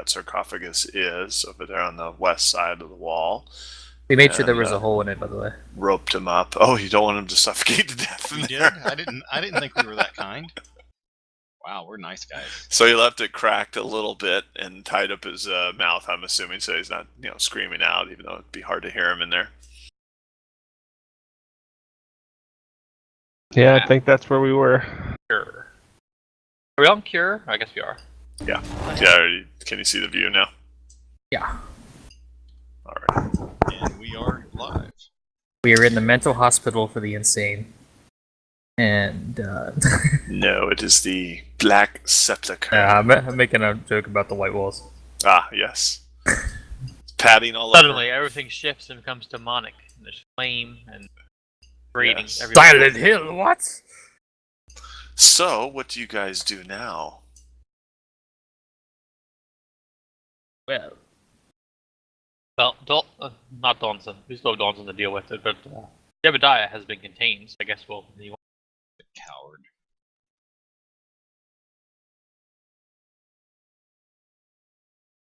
that sarcophagus is, over there on the west side of the wall. We made sure there was a hole in it, by the way. Roped him up. Oh, you don't want him to suffocate to death. We did? I didn't think we were that kind. Wow, we're nice guys. So he left it cracked a little bit and tied up his mouth, I'm assuming, so he's not, screaming out, even though it'd be hard to hear him in there. Yeah, I think that's where we were. Cure. Are we on Cure? I guess we are. Yeah. Yeah. Can you see the view now? Yeah. All right. And we are live. We are in the mental hospital for the insane. And, No, it is the Black Sepulchre. I'm making a joke about the white walls. Ah, yes. Padding all Suddenly, over. everything shifts and becomes demonic. And there's flame and breathing. Yes. Silent Hill, what? So, what do you guys do now? Well, not Donson. We still have Donson to deal with it, but Jebediah has been contained, so I guess we'll... Coward.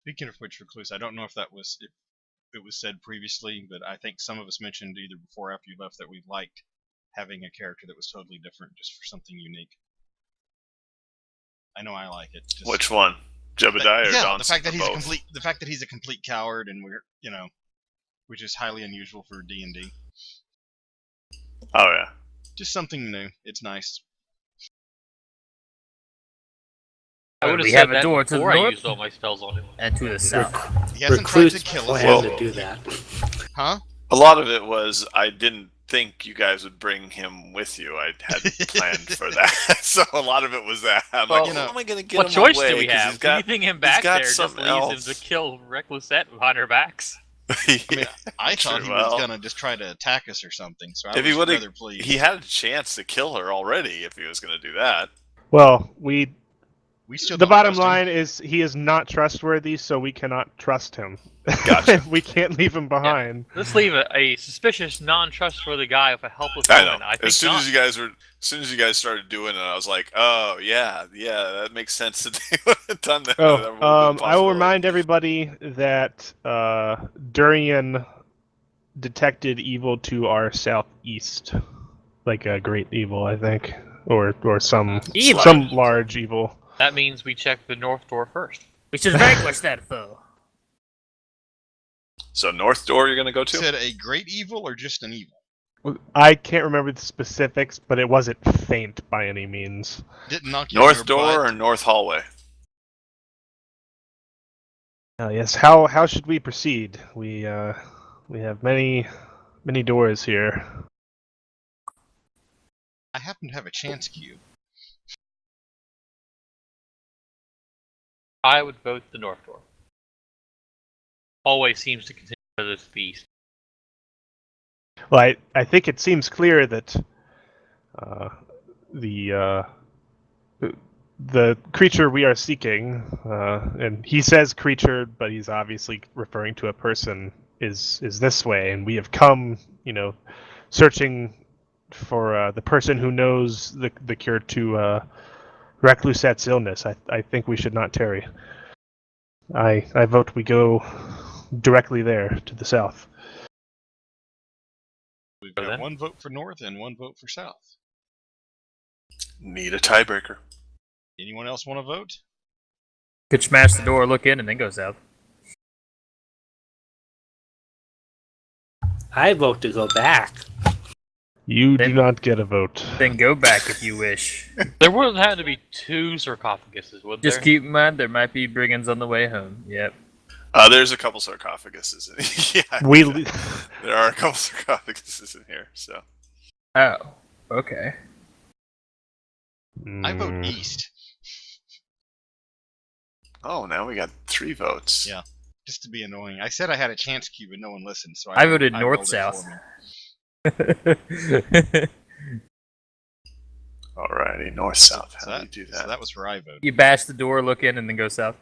Speaking of which, Recluse, I don't know if it was said previously, but I think some of us mentioned either before or after you left that we liked having a character that was totally different, just for something unique. I know I like it. Just Which one? Jebediah or yeah, Donson? the fact that he's a complete coward, and we're which is highly unusual for D&D. Oh yeah. Just something new. It's nice. I would have We said have a that door to the before I north used all my spells on him. and to the south. He hasn't tried Recluse to kill us. planned to do that. Huh? A lot of it was I didn't think you guys would bring him with you. I had planned for that. So a lot to it was that. I'm Well, like, how am I going to get What him choice away? do we 'Cause have? he's got- Leaving him he's back got there just something leaves else. him to kill Reclusete behind our backs. Yeah. I mean, I thought True, he well. was gonna just try to attack us or something. So I If he was would've- rather pleased. He had a chance to kill her already if he was going to do that. Well, We still the don't bottom trust him. line is he is not trustworthy, so we cannot trust him. Gotcha. We can't leave him behind. Let's leave a suspicious, non-trustworthy guy with a helpless I know. woman. I think As soon not. as you guys started doing it, I was like, oh yeah, that makes sense that they would have done that. That would have been I will possible. remind everybody that Durian detected evil to our southeast, like a great evil, I think, or some Evil. some large evil. That means we check the north door first. We should vanquish that foe. So north door you're going to go to? Said a great evil or just an evil? I can't remember the specifics, but it wasn't faint by any means. Didn't knock you on North your door butt. or north hallway? Yes. How should we proceed? We have many doors here. I happen to have a chance cube. I would vote the north door. Hallway seems to continue further to the east. Well, I think it seems clear that the creature we are seeking, and he says creature, but he's obviously referring to a person, is this way, and we have come, searching for the person who knows the cure to Reclusete's illness. I think we should not tarry. I vote we go directly there to the south. We've Go got then. one vote for north and one vote for south. Need a tiebreaker. Anyone else want to vote? Could smash the door, look in, and then go south. I vote to go back. You do Then- not get a vote. Then go back if you wish. There wouldn't have to be two sarcophaguses, would Just there? keep in mind there might be brigands on the way home. Yep. There's a couple sarcophaguses. Yeah, We there are a couple sarcophaguses in here. So Oh. Okay. I vote Mm, east. now we got 3 votes. Yeah. Just to be annoying. I said I had a chance cube and no one listened, so I voted rolled it north-south. for me. Alrighty, north south. So How do you do So that? that was where I voted. You bash the door, look in, and then go south.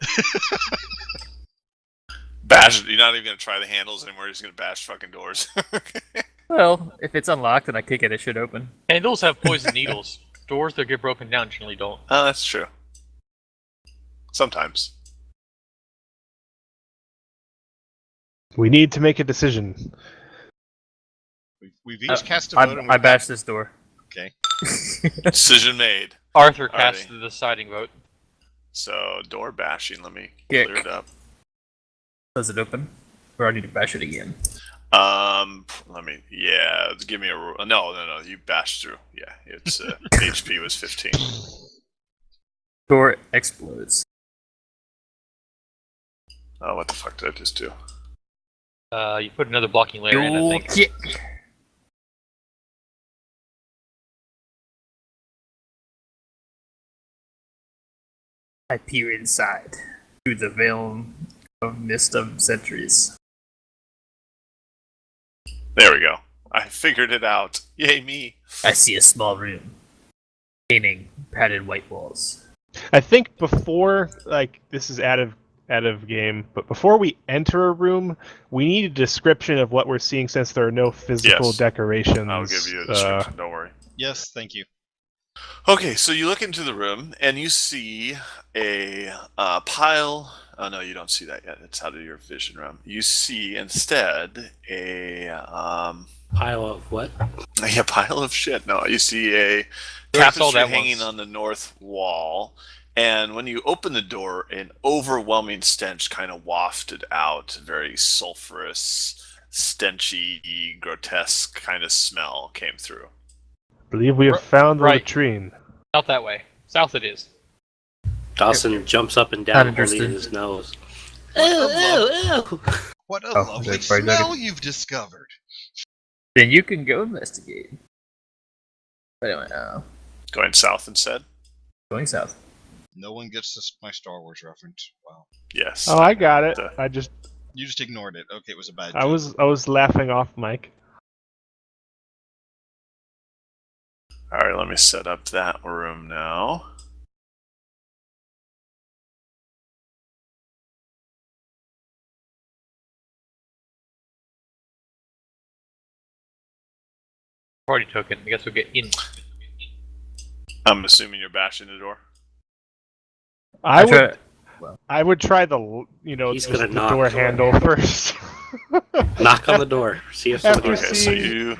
Bash. You're not even gonna try the handles anymore. You're just gonna bash fucking doors. Well, if it's unlocked and I kick it, it should open. Handles have poison needles. Doors that get broken down generally don't. Oh, that's true. Sometimes. We need to make a decision. We've each cast a vote. And I bashed this door. Okay. Decision made. Arthur Alrighty. cast the deciding vote. So door bashing. Let me Kick. clear it up. Does it open? Or I need to bash it again. Let me. Yeah, give me a. No. You bashed through. Yeah, it's HP was 15. Door explodes. Oh, what the fuck did I just do? You put another blocking layer in, I Dual think. kick. I peer inside through the veil of mist of centuries. There we go. I figured it out. Yay me! I see a small room containing padded white walls. I think before, like, this is out of game, but before we enter a room, we need a description of what we're seeing since there are no physical Yes. decorations. I'll give you a description. Don't worry. Yes, thank you. Okay, so you look into the room and you see a pile. Oh no, you don't see that yet. It's out of your vision realm. You see instead a Pile of what? a pile of shit. No, you see a We already saw tapestry that hanging once. on the north wall. And when you open the door, an overwhelming stench kind of wafted out. Very sulfurous, stenchy, grotesque kind of smell came through. I believe we have found the Right. latrine. Out that way. South it is. Dawson jumps up and Not down, interested. holding his nose. What a What a Oh, lovely that's very smell good. you've discovered. Then you can go investigate. But anyway, Going south instead? going south. No one gets this, my Star Wars reference. Wow. Yes. Oh, I got it. Uh, You just ignored it. Okay, it was a bad I joke. was laughing off mic. Alright, let me set up that room now. Party token. I guess we'll get in. I'm assuming you're bashing the door. I would try the He's just gonna the knock. door handle first. Knock on the door. See if somebody After Okay, answers. so seeing-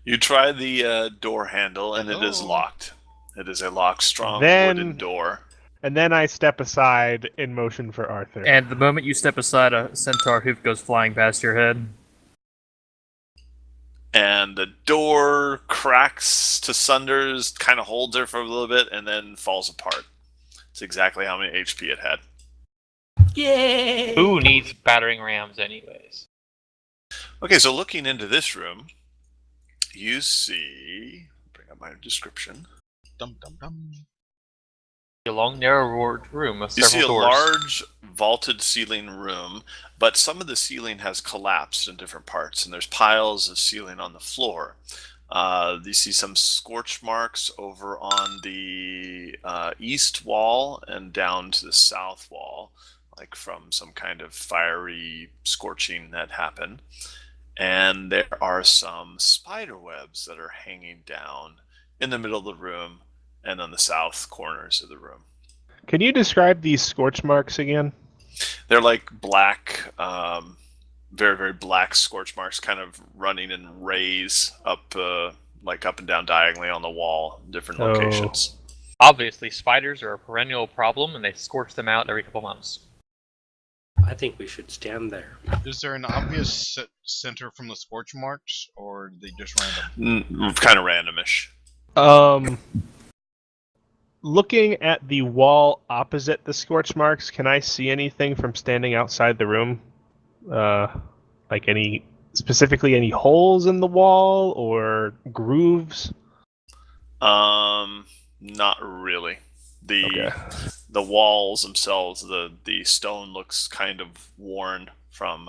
you try the door handle and it is Hello? locked. It is a locked, strong Then- wooden door. And then I step aside in motion for Arthur. And the moment you step aside, a centaur hoof goes flying past your head. And the door cracks to sunders, kind of holds there for a little bit, and then falls apart. It's exactly how many HP it had. Yay! Who needs battering rams anyways? Okay, so looking into this room, you see. Bring up my description. Dum dum dum. A long, narrow room with You several see a doors. large vaulted ceiling room, but some of the ceiling has collapsed in different parts, and there's piles of ceiling on the floor. You see some scorch marks over on the east wall and down to the south wall, like from some kind of fiery scorching that happened. And there are some spider webs that are hanging down in the middle of the room and on the south corners of the room. Can you describe these scorch marks again? They're like black, very, very black scorch marks kind of running in rays up, like up and down diagonally on the wall, in different Oh. locations. Obviously, spiders are a perennial problem, and they scorch them out every couple months. I think we should stand there. Is there an obvious center from the scorch marks, or are they just random? Kind of randomish. Looking at the wall opposite the scorch marks, can I see anything from standing outside the room? Like specifically any holes in the wall or grooves? Not really. The walls themselves, the stone looks kind of worn from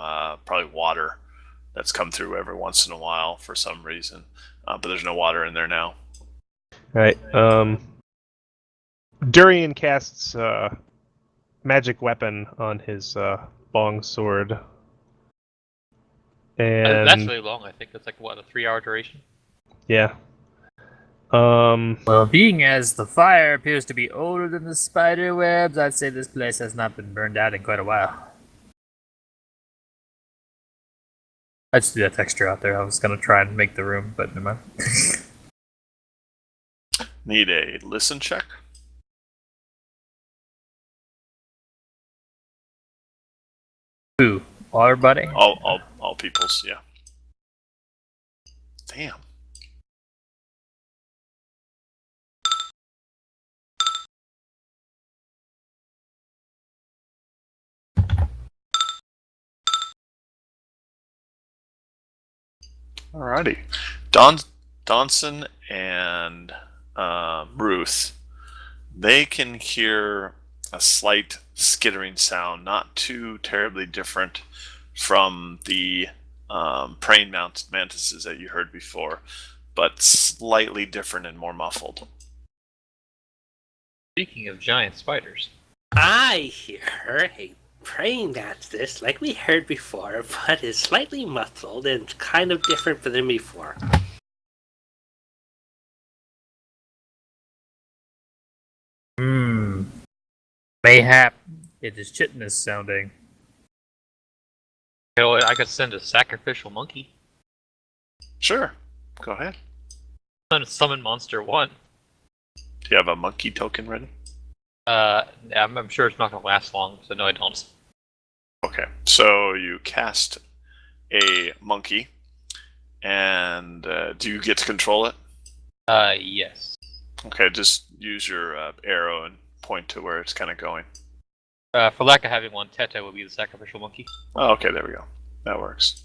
probably water that's come through every once in a while for some reason. But there's no water in there now. Right. Durian casts magic weapon on his long sword. And That's really long. I think that's like, what, a 3-hour duration? yeah. Well, being as the fire appears to be older than the spider webs, I'd say this place has not been burned out in quite a while. I just threw that texture out there. I was gonna try and make the room, but never mind. Need a listen check. Who? Everybody? All peoples, yeah. Damn. Alrighty. Donson and Ruth, they can hear a slight skittering sound, not too terribly different from the praying mantises that you heard before, but slightly different and more muffled. Speaking of giant spiders, I hear a praying mantis like we heard before, but is slightly muffled and kind of different than before. Mayhap it is chitinous sounding. you know, I could send a sacrificial monkey. Sure, go ahead. Summon monster 1. Do you have a monkey token ready? I'm sure it's not gonna last long, so no, I don't. Okay, so you cast a monkey, and do you get to control it? Yes. Okay, just use your arrow and point to where it's kind of going. For lack of having one, Teta would be the sacrificial monkey. Oh, okay, there we go. That works.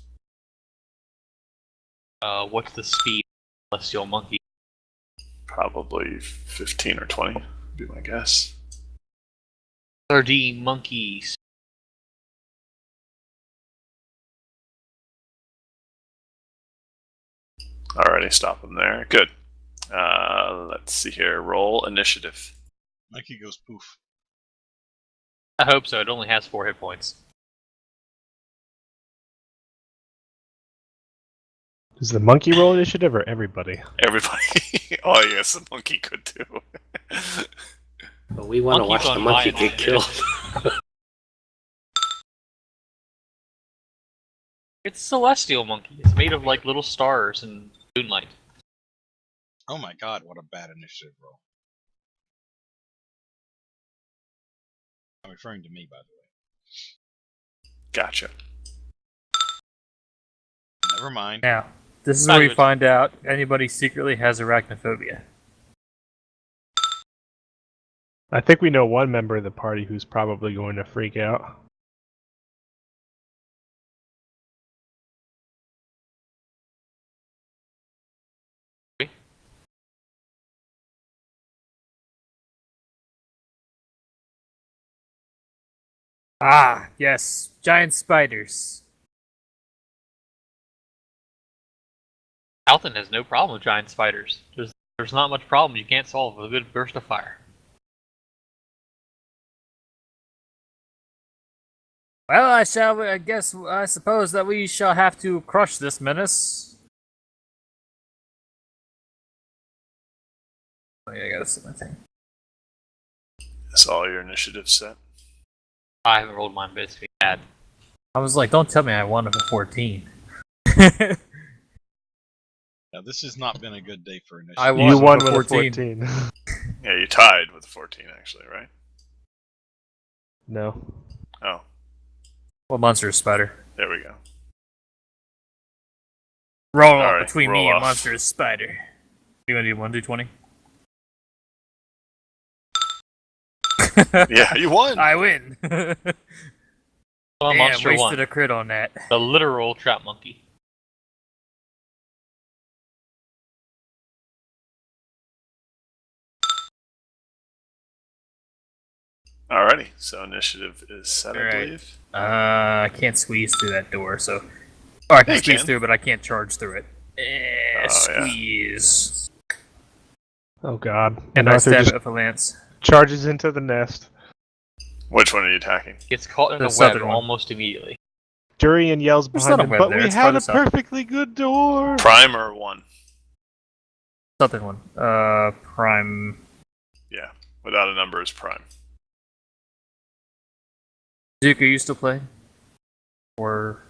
What's the speed of celestial monkey? Probably 15 or 20, would be my guess. 30 monkeys. Alrighty, stop him there. Good. Let's see here. Roll initiative. Monkey goes poof. I hope so. It only has 4 hit points. Is the monkey roll initiative or everybody? Everybody. Oh, yes, the monkey could too. But we want to Monkey's watch the on monkey my get killed. It's celestial monkey. It's made of like little stars and moonlight. Oh my god, what a bad initiative roll. I'm referring to me, by the way. Gotcha. Never mind. Now, this is Not where we even- find out anybody secretly has arachnophobia. I think we know one member of the party who's probably going to freak out. Ah, yes, giant spiders. Alton has no problem with giant spiders. There's not much problem you can't solve with a good burst of fire. Well, I suppose that we shall have to crush this menace. Oh, yeah, I gotta set my thing. That's all your initiative set. I haven't rolled mine, but it's bad. I was like, don't tell me I won for 14. Now, this has not been a good day for initiative. I You won won with with a a 14. Yeah, you tied with a 14, actually, right? No. Oh, What monster is spider? there we go. Roll All off right, between roll me and off. monster is spider. You want to do 1 do 20? Yeah, you won! I win. Well, Damn, monster wasted 1. a crit on that. The literal trap monkey. Alrighty, so initiative is set, I Alright. believe. I can't squeeze through that door, so. Oh, I can Yeah, you squeeze can. through, but I can't charge through it. yeah. Squeeze. Oh god. And I Arthur stab just it with a lance. charges into the nest. Which one are you attacking? Gets caught in The a web southern one. almost immediately. Durian yells There's behind not a him, web but there, we it's had a farther south." perfectly good door! Prime or 1? Southern one. Prime. Yeah, without a number is prime. Duke, are you still playing? Or.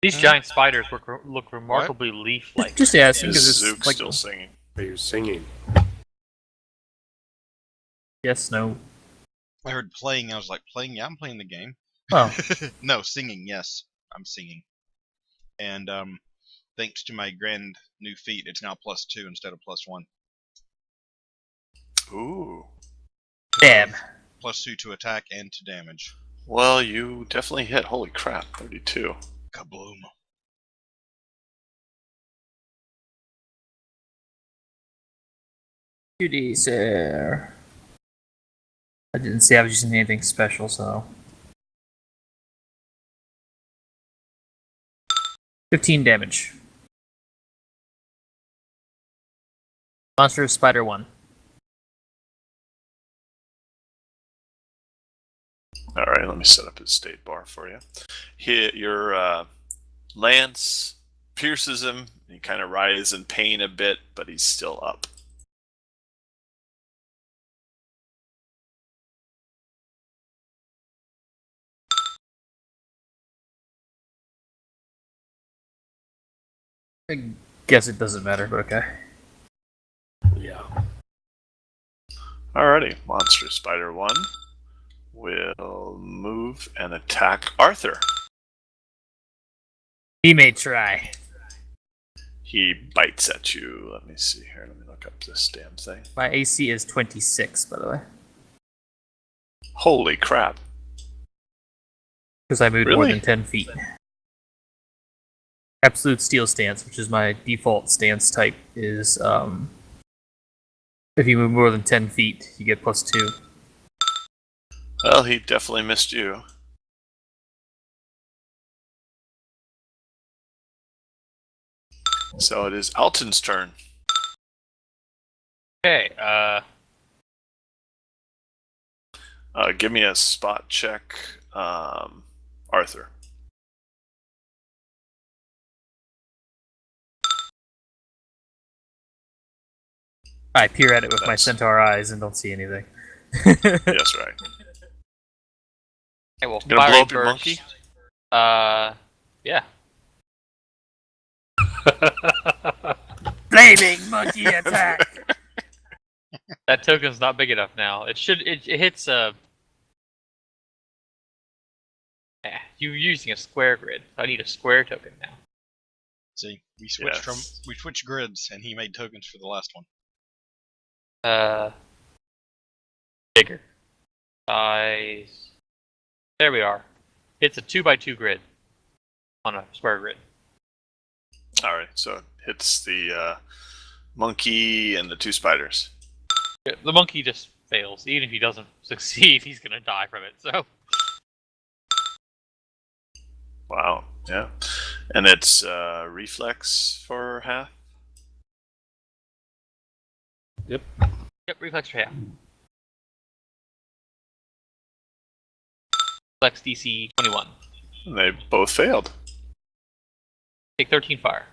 These giant spiders look remarkably leaf-like. Just asking Is because it's Zook like still singing? Are you singing? yes, no. I heard playing. I was like, playing? Yeah, I'm playing the game. Oh, No, singing. Yes, I'm singing. And thanks to my grand new feat, it's now +2 instead of +1. Ooh. damn. +2 to attack and to damage. Well, you definitely hit. Holy crap, 32. Kabloom. Duty, sir. I didn't say I was using anything special, so. 15 damage. Monster Spider 1. All right, let me set up his state bar for you. Your lance pierces him. He kind of writhes in pain a bit, but he's still up. I guess it doesn't matter, but okay. Yeah. Alrighty, Monster Spider 1 will move and attack Arthur. He may try. He bites at you. Let me see here. Let me look up this damn thing. My AC is 26, by the way. Holy crap. Because I moved more Really? than 10 feet. Absolute Steel Stance, which is my default stance type, is if you move more than 10 feet, you get +2. Well, he definitely missed you. So it is Alton's turn. Okay, Give me a spot check, Arthur. I peer at it with my Nice. centaur eyes and don't see anything. Yes, right. okay, well, Gonna blow Firing up your Burst, monkey? Yeah. Flaming monkey attack! That token's not big enough now. It hits a. You're using a square grid. I need a square token now. See, we switched Yes. we switched grids, and he made tokens for the last one. Bigger. Size. There we are. It's a 2x2 grid. On a square grid. Alright, so it hits the monkey and the two spiders. Yeah, the monkey just fails. Even if he doesn't succeed, he's gonna die from it, so. Wow, yeah. And it's reflex for half? Yep, reflex for half. Flex DC 21. And they both failed. Take 13 fire.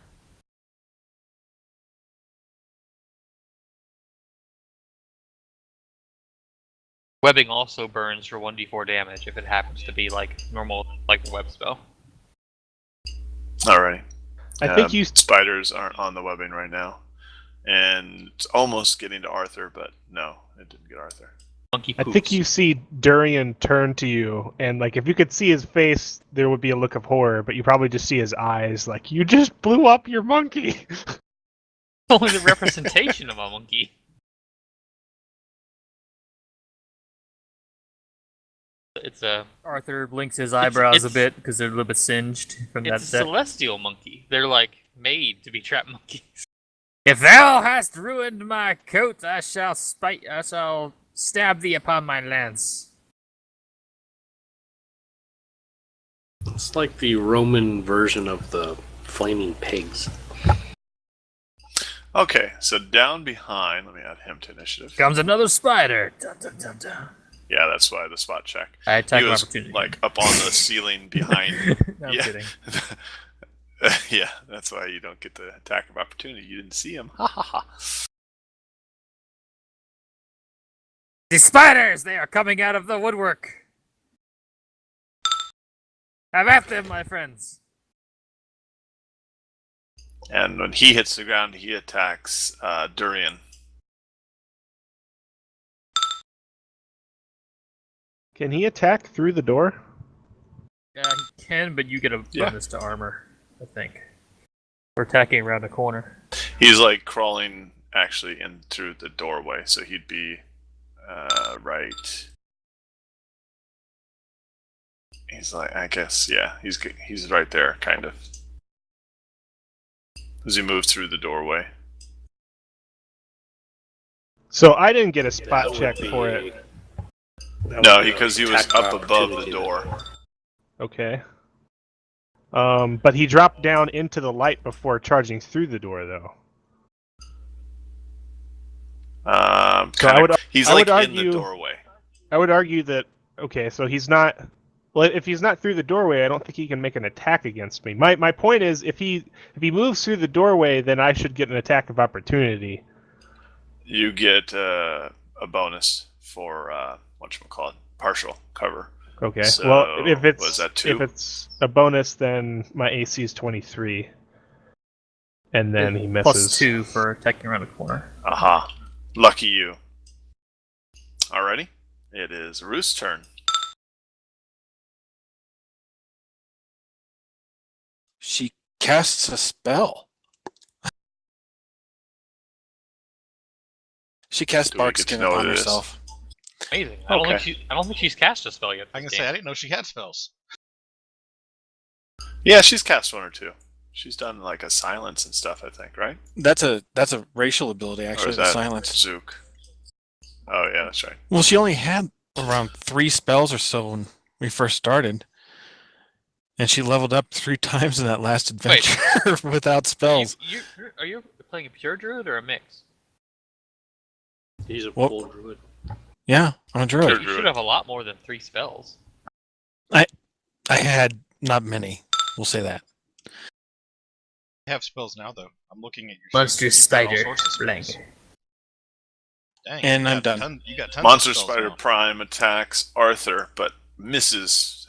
Webbing also burns for 1d4 damage if it happens to be like normal, like the web spell. Alrighty. I think you. Spiders aren't on the webbing right now. And it's almost getting to Arthur, but no, it didn't get Arthur. Monkey I poops. think you see Durian turn to you, and like if you could see his face, there would be a look of horror. But you probably just see his eyes, like you just blew up your monkey. Only the representation of a monkey. It's a Arthur blinks his eyebrows a bit because they're a little bit singed from that it's a set. celestial monkey. They're like made to be trap monkeys. If thou hast ruined my coat, I shall stab thee upon my lance. It's like the Roman version of the flaming pigs. Okay, so down behind, let me add him to initiative. Comes another spider. Dun, dun, dun, dun. Yeah, that's why the spot check. I attack He of was opportunity. like up on the ceiling behind. No, I'm Yeah. kidding. Yeah, that's why you don't get the attack of opportunity. You didn't see him. Ha ha ha. The spiders! They are coming out of the woodwork. Have at them, my friends. And when he hits the ground, he attacks Durian. Can he attack through the door? Yeah, he can, but you get a Yeah. bonus to armor, I think. For attacking around the corner. He's like crawling actually in through the doorway, so he'd be right. He's like, I guess, yeah, he's right there, kind of. As he moves through the doorway. So I didn't get a spot That check would for be- it. that No, would be because he was attack up of above the opportunity door. then. Okay. But he dropped down into the light before charging through the door, though. He's I like would in the argue- doorway. I would argue that, okay, so he's not... Well, if he's not through the doorway, I don't think he can make an attack against me. My point is, if he moves through the doorway, then I should get an attack of opportunity. You get a bonus for whatchamacallit, partial cover. Okay. So, well, if it's was that 2? if it's a bonus, then my AC is 23, and then he misses. +2 for attacking around the corner. Aha. Lucky you. Alrighty. It is Roost's turn. She casts a spell. She casts Do we bark get to skin know upon what it is? herself. Amazing. I don't Okay. think she's cast a spell yet. I can this say I game. didn't know she had spells. Yeah, she's cast 1 or 2. She's done like a silence and stuff, I think, right? That's a racial ability, Or actually. is The that silence. Zook? Oh yeah, that's right. Well, she only had around 3 spells or so when we first started, and she leveled up 3 times in that last adventure without spells. Are you playing a pure druid or a mix? He's a Well- full druid. Yeah, I'm a druid. Pure You druid. should have a lot more than 3 spells. I had not many. We'll say that. I have spells now, though. I'm looking at your Monster sheet. You've got all Spider, sorts of spells. blank. Dang, And you I'm got done. you got tons Monster of spells Spider now. Prime attacks Arthur, but misses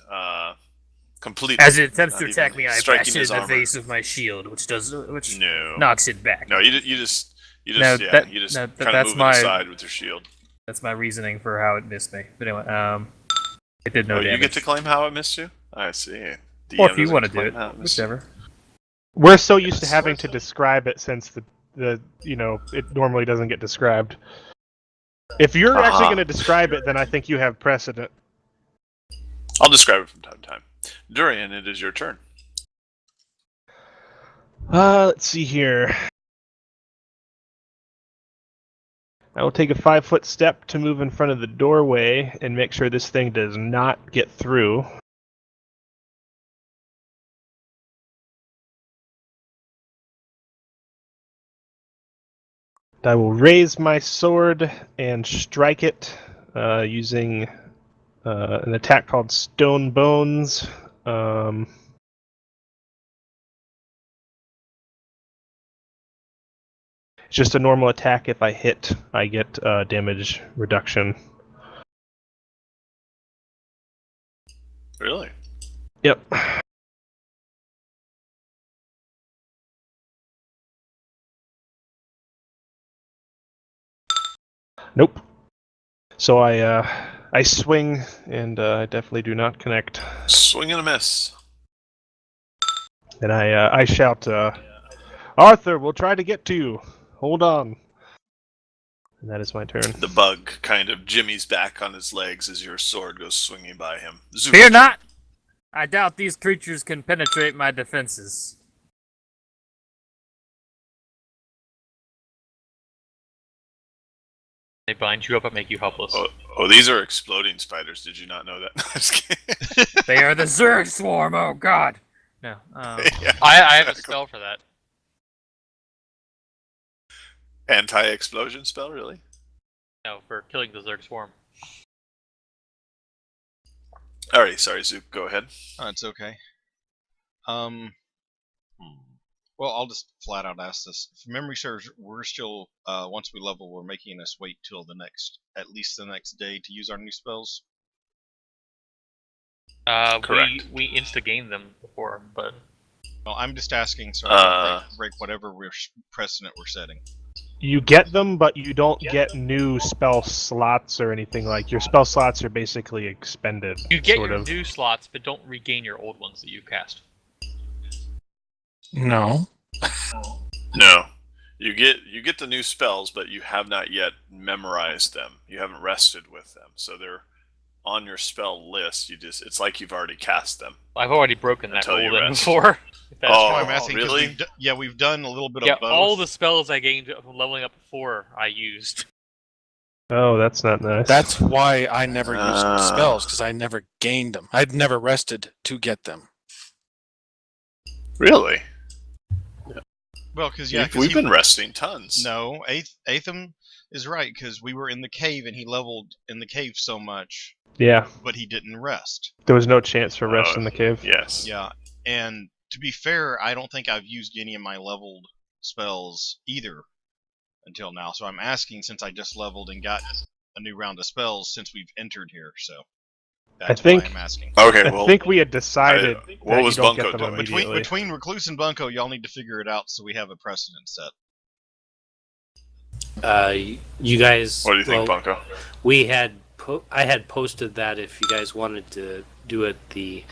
completely. As it attempts Not to even attack me, I striking bash it in his the armor. face with my shield, which No. knocks it back. No, you just No, yeah, that- you just no, kind of that's move my- it aside with your shield. That's my reasoning for how it missed me. But anyway, it did no Oh, damage. you get to claim how it missed you? I see. or DM if you doesn't want to do claim it, how missed you. whichever. We're so used to having to describe it since the it normally doesn't get described. If you're actually going to describe it, then I think you have precedent. I'll describe it from time to time. Durian, it is your turn. Let's see here. I will take a 5-foot step to move in front of the doorway and make sure this thing does not get through. I will raise my sword and strike it using an attack called Stone Bones. It's just a normal attack. If I hit, I get damage reduction. Really? Yep. Nope. So I swing and I definitely do not connect. Swing and a miss. And I shout, Arthur, we'll try to get to you. Hold on. And that is my turn. The bug kind of jimmies back on his legs as your sword goes swinging by him. Zook. Fear not! I doubt these creatures can penetrate my defenses. They bind you up and make you helpless. Oh, these are exploding spiders. Did you not know that? I'm just kidding. They are the Zerg Swarm, oh god! No, Yeah, I have a exactly. spell for that. Anti-explosion spell, really? No, for killing the Zerg Swarm. Alright, sorry, Zook, go ahead. Oh, it's okay. Well, I'll just flat out ask this. If memory serves, we're still once we level, we're making us wait till at least the next day to use our new spells. Correct. We insta-gamed them before, but Well, I'm just asking so I can break whatever precedent we're setting. You get them, but you don't get new spell slots or anything. Like, your spell slots are basically expended. You get sort your of. new slots, but don't regain your old ones that you cast. No. No. You get the new spells, but you have not yet memorized them. You haven't rested with them. So they're on your spell list. It's like you've already cast them. I've already broken that Until you rule in rest. before. That's Oh, why I'm asking. 'Cause really? we've done a little bit Yeah, of both. all the spells I gained from leveling up before I used. Oh, that's not nice. That's why I never used Ah. spells, because I never gained them. I'd never rested to get them. Really? Well, because We've been resting tons. No, Atham is right because we were in the cave and he leveled in the cave so much, Yeah, but he didn't rest. there was no chance for rest in the cave. Yes. Yeah, and to be fair, I don't think I've used any of my leveled spells either until now. So I'm asking since I just leveled and got a new round of spells since we've entered here. So that's think- why I'm asking. Okay. I Well, think we had decided what that was you don't Bunko get them doing? immediately. Between Recluse and Bunko, y'all need to figure it out so we have a precedent set. You guys. what do you think, well, Bunko? We had I had posted that if you guys wanted to do it the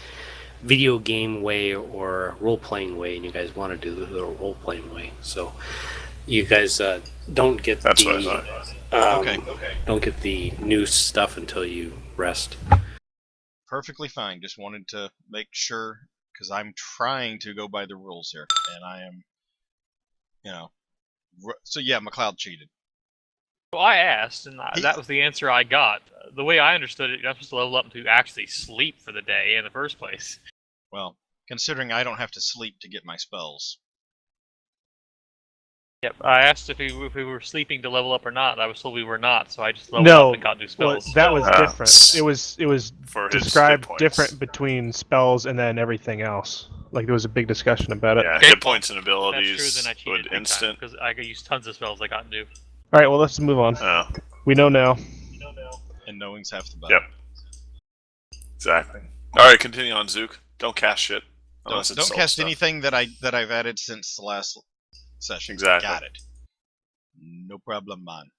video game way or role playing way, and you guys want to do the role playing way, so you guys don't get That's the what I thought. Okay. don't get the new stuff until you rest. Perfectly fine. Just wanted to make sure because I'm trying to go by the rules here, and I am, So yeah, McLeod cheated. Well, I asked, and He- that was the answer I got. The way I understood it, you're not supposed to level up to actually sleep for the day in the first place. Well, considering I don't have to sleep to get my spells. Yep, I asked if we were sleeping to level up or not. I was told we were not, so I just leveled No, up and got new well, spells. that was Ah, different. It was For his hit described points. different between spells and then everything else. Like, there was a big discussion about it. Yeah, Okay. hit points and If that's true, abilities then I cheated would big time, instant. because I used tons of spells I got new. All right, well, let's move on. Oh, We know now. And knowing's half the battle. Yep. Exactly. All right, continue on, Zook. Don't cast shit. Unless Don't it's soul cast stuff. anything that I've added since the last session. Exactly. Got it. No problem, man.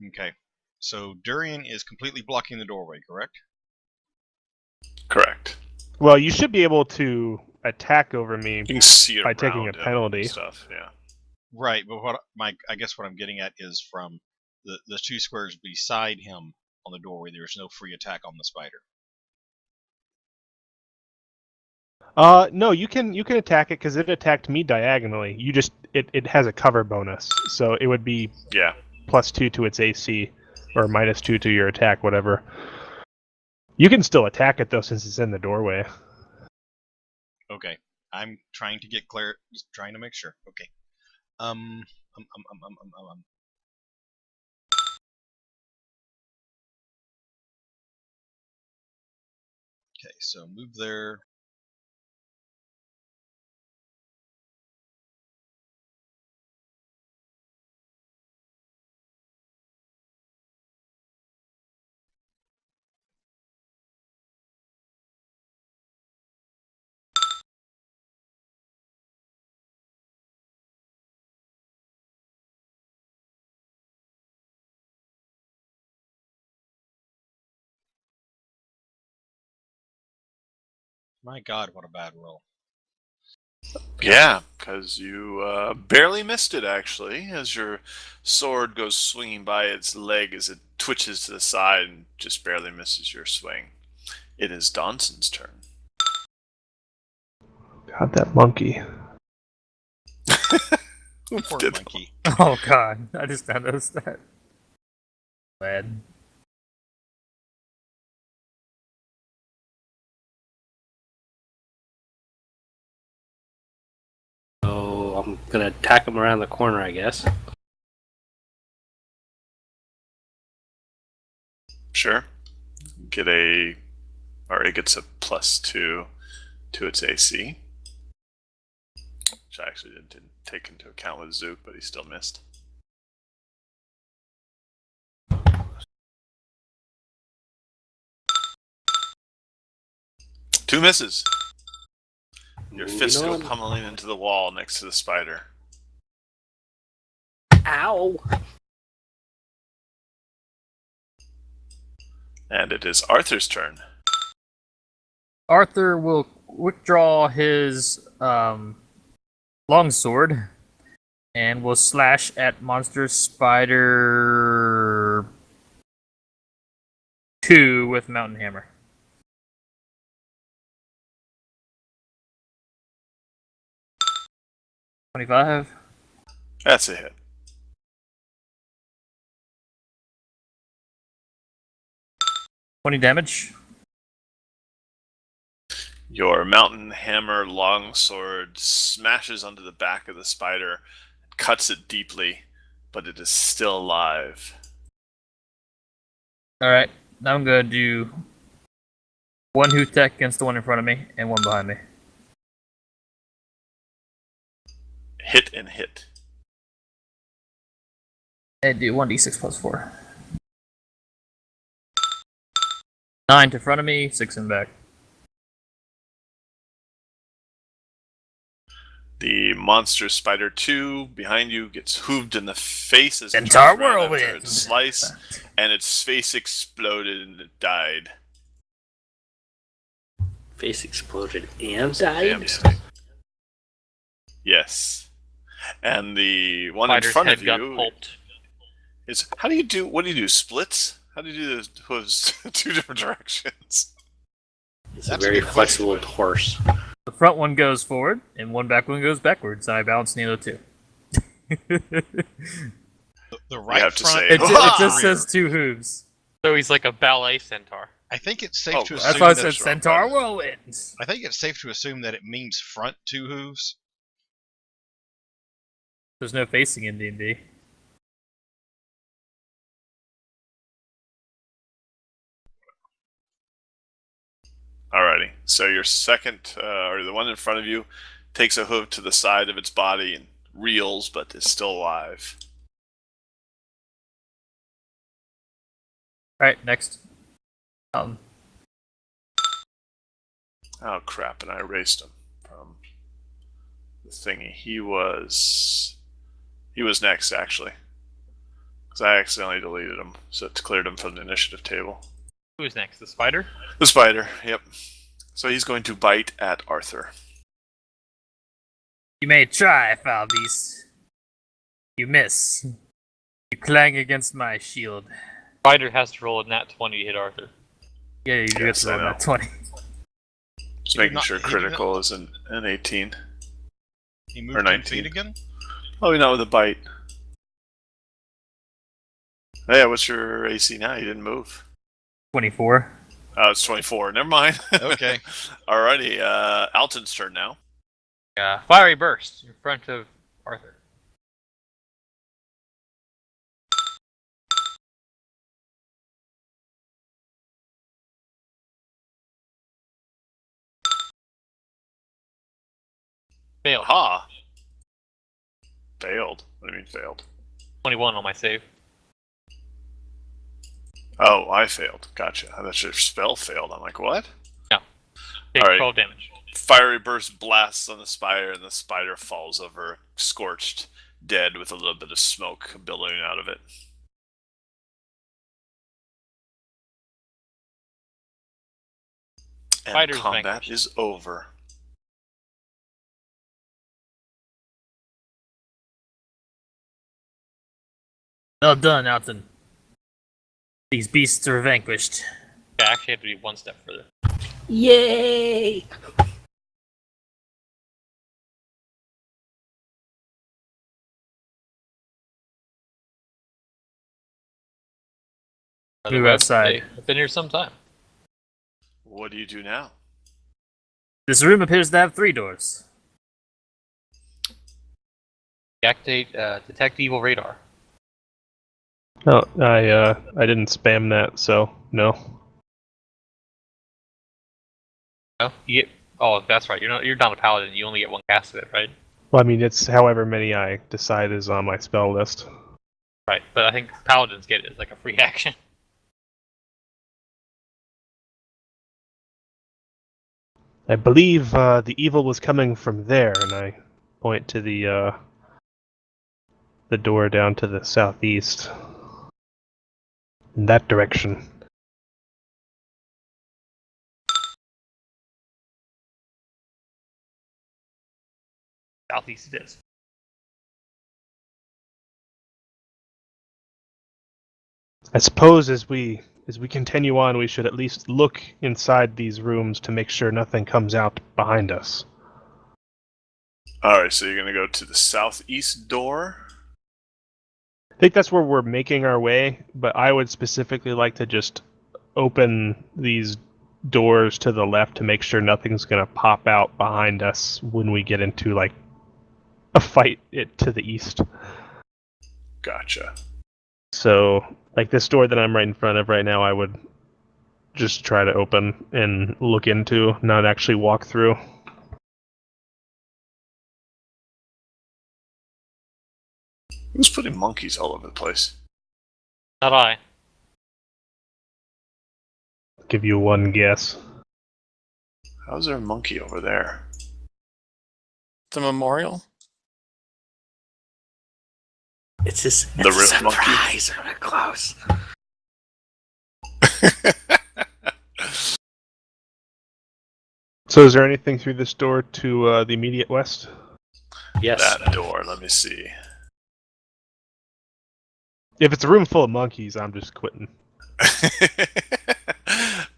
Okay. So Durian is completely blocking the doorway, correct? Correct. Well, you should be able to attack over me. You can see By around taking a him and penalty. Stuff. Yeah. Right, but I guess what I'm getting at is from the two squares beside him on the doorway. There's no free attack on the spider. No, you can attack it because it attacked me diagonally. You just it has a cover bonus, so it would be Yeah. +2 to its AC or -2 to your attack, whatever. You can still attack it though since it's in the doorway. Okay, I'm trying to get clear. Just trying to make sure. Okay. Okay, so move there. My God, what a bad roll. Yeah, because you barely missed it, actually, as your sword goes swinging by its leg as it twitches to the side and just barely misses your swing. It is Donson's turn. God, that monkey. Poor Did- monkey. Oh god, I just now noticed that. Bad. So I'm gonna attack him around the corner, I guess. Sure. It gets a +2 to its AC. Which I actually didn't take into account with Zook, but he still missed. 2 misses. Your Moving fists go on. pummeling into the wall next to the spider. Ow! And it is Arthur's turn. Arthur will withdraw his longsword and will slash at Monster Spider 2 with Mountain Hammer. $25. That's a hit. $20 damage. Your mountain hammer longsword smashes onto the back of the spider, cuts it deeply, but it is still alive. Alright, now I'm gonna do one hoot tech against the one in front of me and one behind me. Hit and hit. And do 1d6 plus 4. 9 to front of me, 6 in back. The monster spider 2 behind you gets hooved in the face as it Centaur turns around after whirlwind. its slice, and its face exploded and it died. Face exploded and Damn died. state. Yes. And the one in Spider's front head of got you pulped. is... How do you do... What do you do? Splits? How do you do those hooves 2 different directions? It's a That's a very good flexible question. horse. The front one goes forward, and one back one goes backwards, and I balance neither two. The right have to front. say- It Ah! just says 2 hooves. So he's like a ballet centaur. I think it's safe Oh, to that's That's assume why I that said Centaur Whirlwind. I think it's safe to assume that it means front 2 hooves. There's no facing in D&D. Alrighty. So your second, or the one in front of you, takes a hoof to the side of its body and reels, but is still alive. Alright, next. Oh crap! And I erased him from the thingy. He was next actually, because I accidentally deleted him, so it cleared him from the initiative table. Who's next? The spider? The spider. Yep. So he's going to bite at Arthur. You may try, foul beast. You miss. You clang against my shield. Spider has to roll a nat 20 to hit Arthur. Yeah, you do Yes, have to roll I know. that 20. Just He did making not- sure he did critical is an 18. He Or moved 10 19. feet again. Oh, not with a bite. Oh, yeah, what's your AC now? You didn't move. 24. Oh, it's 24. Never mind. Okay. Alrighty, Alton's turn now. Fiery burst in front of Arthur. Failed. Aha! Failed. What do you mean failed? 21 on my save. Oh, I failed. Gotcha. I thought your spell failed. I'm like, what? Take All right. 12 damage. Fiery burst blasts on the spider, and the spider falls over, scorched, dead, with a little bit of smoke billowing out of it. And Spider's combat vanquished. is over. Well done, Alton. These beasts are vanquished. Yeah, I actually have to be one step further. Yay! Another Move web outside. today. I've been here some time. What do you do now? This room appears to have 3 doors. Activate detect evil radar. No, I didn't spam that, so no. No, you get. Oh, that's right. You're not a paladin. You only get one cast of it, right? Well, I mean, it's however many I decide is on my spell list. Right. But I think paladins get it as like a free action. I believe the evil was coming from there, and I point to the door down to the southeast. In that direction. Southeast it is. I suppose as we continue on, we should at least look inside these rooms to make sure nothing comes out behind us. All right, so you're going to go to the southeast door. I think that's where we're making our way, but I would specifically like to just open these doors to the left to make sure nothing's going to pop out behind us when we get into, like, a fight to the east. Gotcha. So, like, this door that I'm right in front of right now, I would just try to open and look into, not actually walk through. Who's putting monkeys all over the place? Not I. Give you one guess. How's there a monkey over there? The memorial? It's just The it's a real monkey? surprise. We're close. So is there anything through this door to the immediate west? Yes. That door, let me see. If it's a room full of monkeys, I'm just quitting.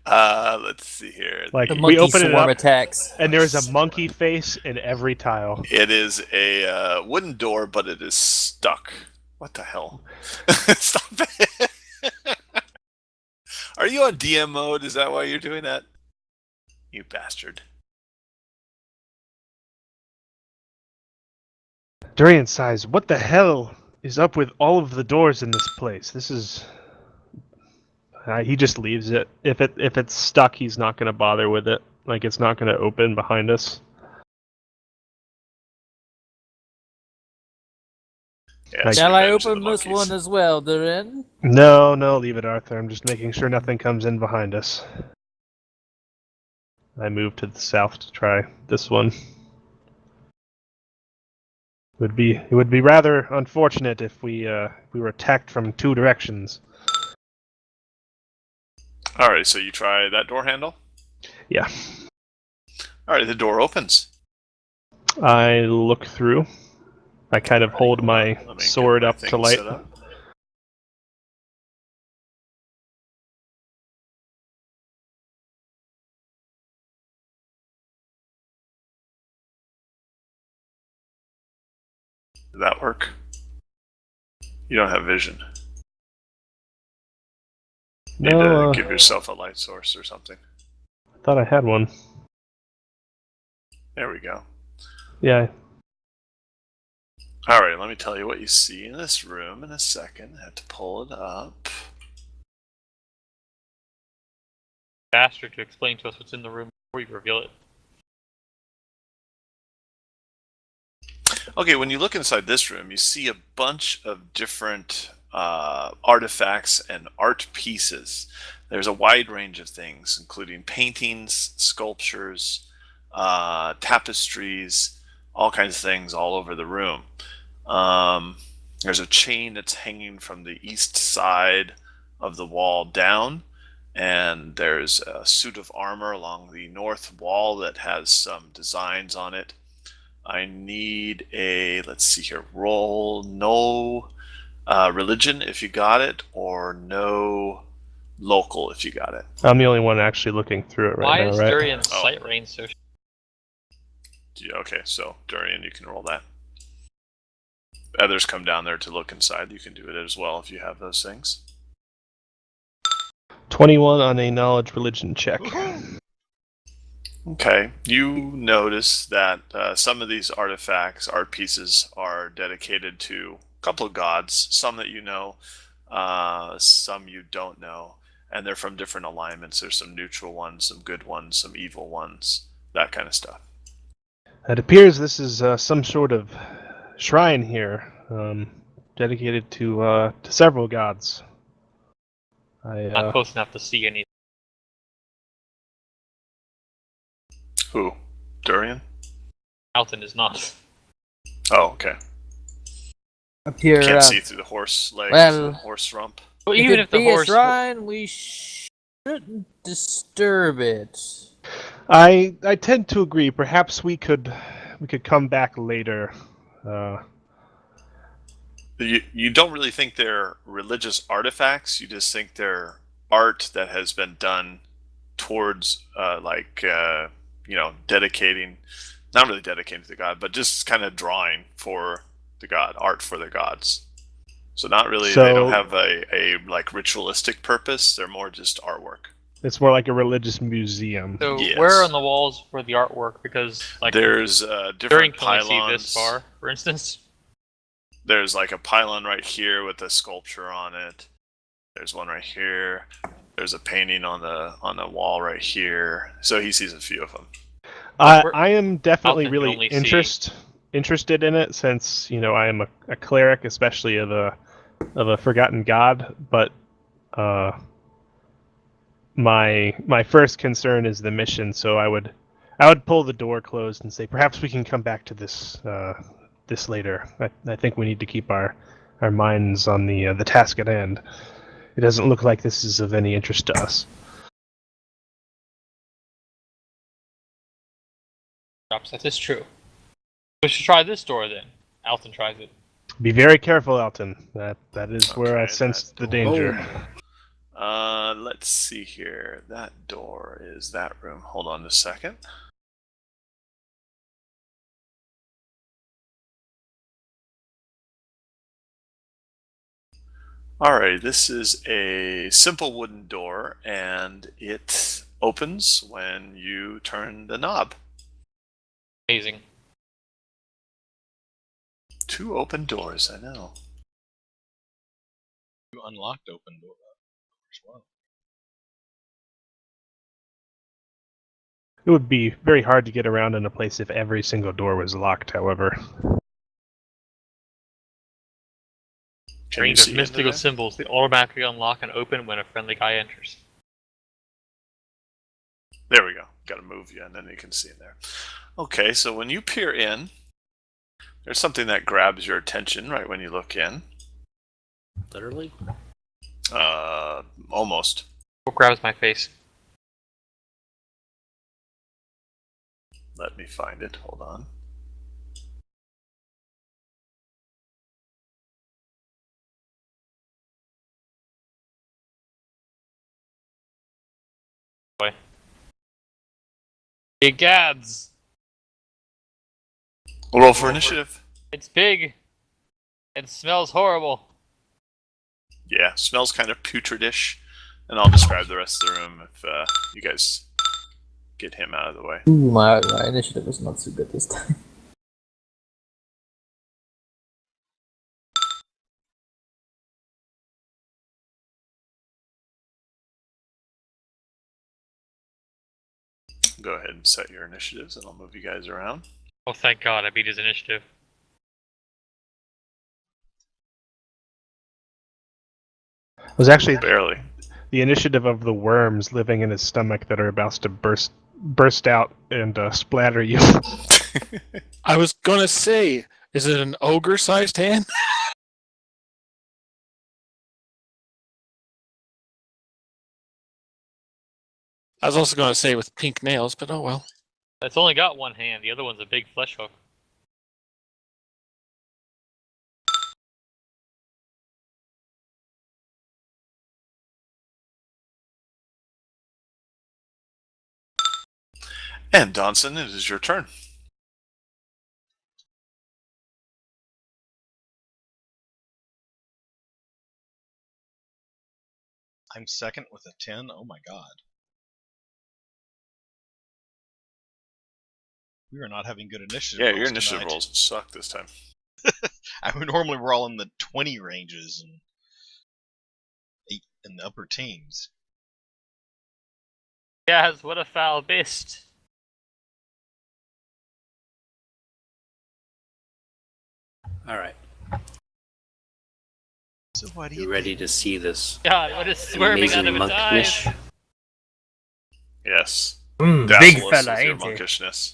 Let's see here. Like, The we monkey open it swarm up, attacks. and there's a monkey face in every tile. It is a wooden door, but it is stuck. What the hell? Stop it! Are you on DM mode? Is that why you're doing that? You bastard. Durian sighs, what the hell is up with all of the doors in this place? This is... he just leaves it. If it's stuck, he's not going to bother with it. Like, it's not going to open behind us. Yeah, Shall I revenge of open the this monkeys. one as well, Durin? No, leave it, Arthur. I'm just making sure nothing comes in behind us. I move to the south to try this one. It would be rather unfortunate if we were attacked from two directions. Alright, so you try that door handle? Yeah. Alright, the door opens. I look through. I kind of hold my Let me get sword my up to thing light. set up. Did that work? You don't have vision. Need No, to give yourself a light source or something. I thought I had one. There we go. Yeah. Alright, let me tell you what you see in this room in a second. I have to pull it up. Faster to explain to us what's in the room before you reveal it. Okay, when you look inside this room, you see a bunch of different artifacts and art pieces. There's a wide range of things, including paintings, sculptures, tapestries, all kinds of things all over the room. There's a chain that's hanging from the east side of the wall down, and there's a suit of armor along the north wall that has some designs on it. I need a, let's see here, roll no religion if you got it, or no local if you got it. I'm the only one actually looking through it Why right is now, right? Durian's Oh. sight range so Yeah, okay, so Durian, you can roll that. Others come down there to look inside. You can do it as well if you have those things. 21 on a knowledge religion check. Okay, you notice that some of these artifacts, art pieces, are dedicated to a couple of gods, some that you know, some you don't know, and they're from different alignments. There's some neutral ones, some good ones, some evil ones, that kind of stuff. It appears this is some sort of shrine here, dedicated to several gods. not close enough to see anything? Who? Durian? Alton is not. Oh, okay. Up here. Can't see through the horse legs well, and horse rump. Well, If even it if the be a horse. shrine, we shouldn't disturb it. I tend to agree. Perhaps we could come back later. You don't really think they're religious artifacts. You just think they're art that has been done towards, dedicating, not really dedicating to the god, but just kind of drawing for the god, art for the gods. So not really. They don't have a like ritualistic purpose. They're more just artwork. It's more like a religious museum. So Yes. where on the walls were the artwork? Because like There's Durian different can only see pylons. this far, for instance. There's like a pylon right here with a sculpture on it. There's one right here. There's a painting on the wall right here. So he sees a few of them. I am definitely Alton can really only see. interested in it, since I am a cleric, especially of a forgotten god. But my first concern is the mission. So I would pull the door closed and say, perhaps we can come back to this later. I think we need to keep our minds on the task at hand. It doesn't look like this is of any interest to us. Perhaps that is true. We should try this door then. Alton tries it. Be very careful, Alton. That is where I Okay, sense that the danger. Let's see here. That door is that room. Hold on a second. Alright, this is a simple wooden door, and it opens when you turn the knob. Amazing. 2 open doors, I know. You unlocked open door as well. It would be very hard to get around in a place if every single door was locked, however. Can you Rings of see into mystical there? symbols. They automatically unlock and open when a friendly guy enters. There we go. Got to move you, and then you can see in there. Okay, so when you peer in, there's something that grabs your attention right when you look in. Literally? Almost. What grabs my face? Let me find it. Hold on. Hey, Gads! Roll for initiative. It's big. It smells horrible. Yeah, smells kind of putredish. And I'll describe the rest of the room if you guys get him out of the way. Ooh, my initiative is not so good this time. Go ahead and set your initiatives, and I'll move you guys around. Oh, thank God, I beat his initiative. It was actually Barely. the initiative of the worms living in his stomach that are about to burst out and splatter you. I was gonna say, is it an ogre-sized hand? I was also gonna say with pink nails, but oh well. It's only got one hand. The other one's a big flesh hook. And Donson, it is your turn. I'm second with a 10. Oh my god. We are not having good initiative Yeah, rolls your initiative tonight. rolls suck this time. I mean, normally we're all in the 20 ranges and 8 in the upper teens. Gaz, what a foul beast. Alright. So what do You ready to see this God, what is swerving out amazing of its monk eyes? mish? Yes. Big Dacilus fella, with your ain't he? monkishness.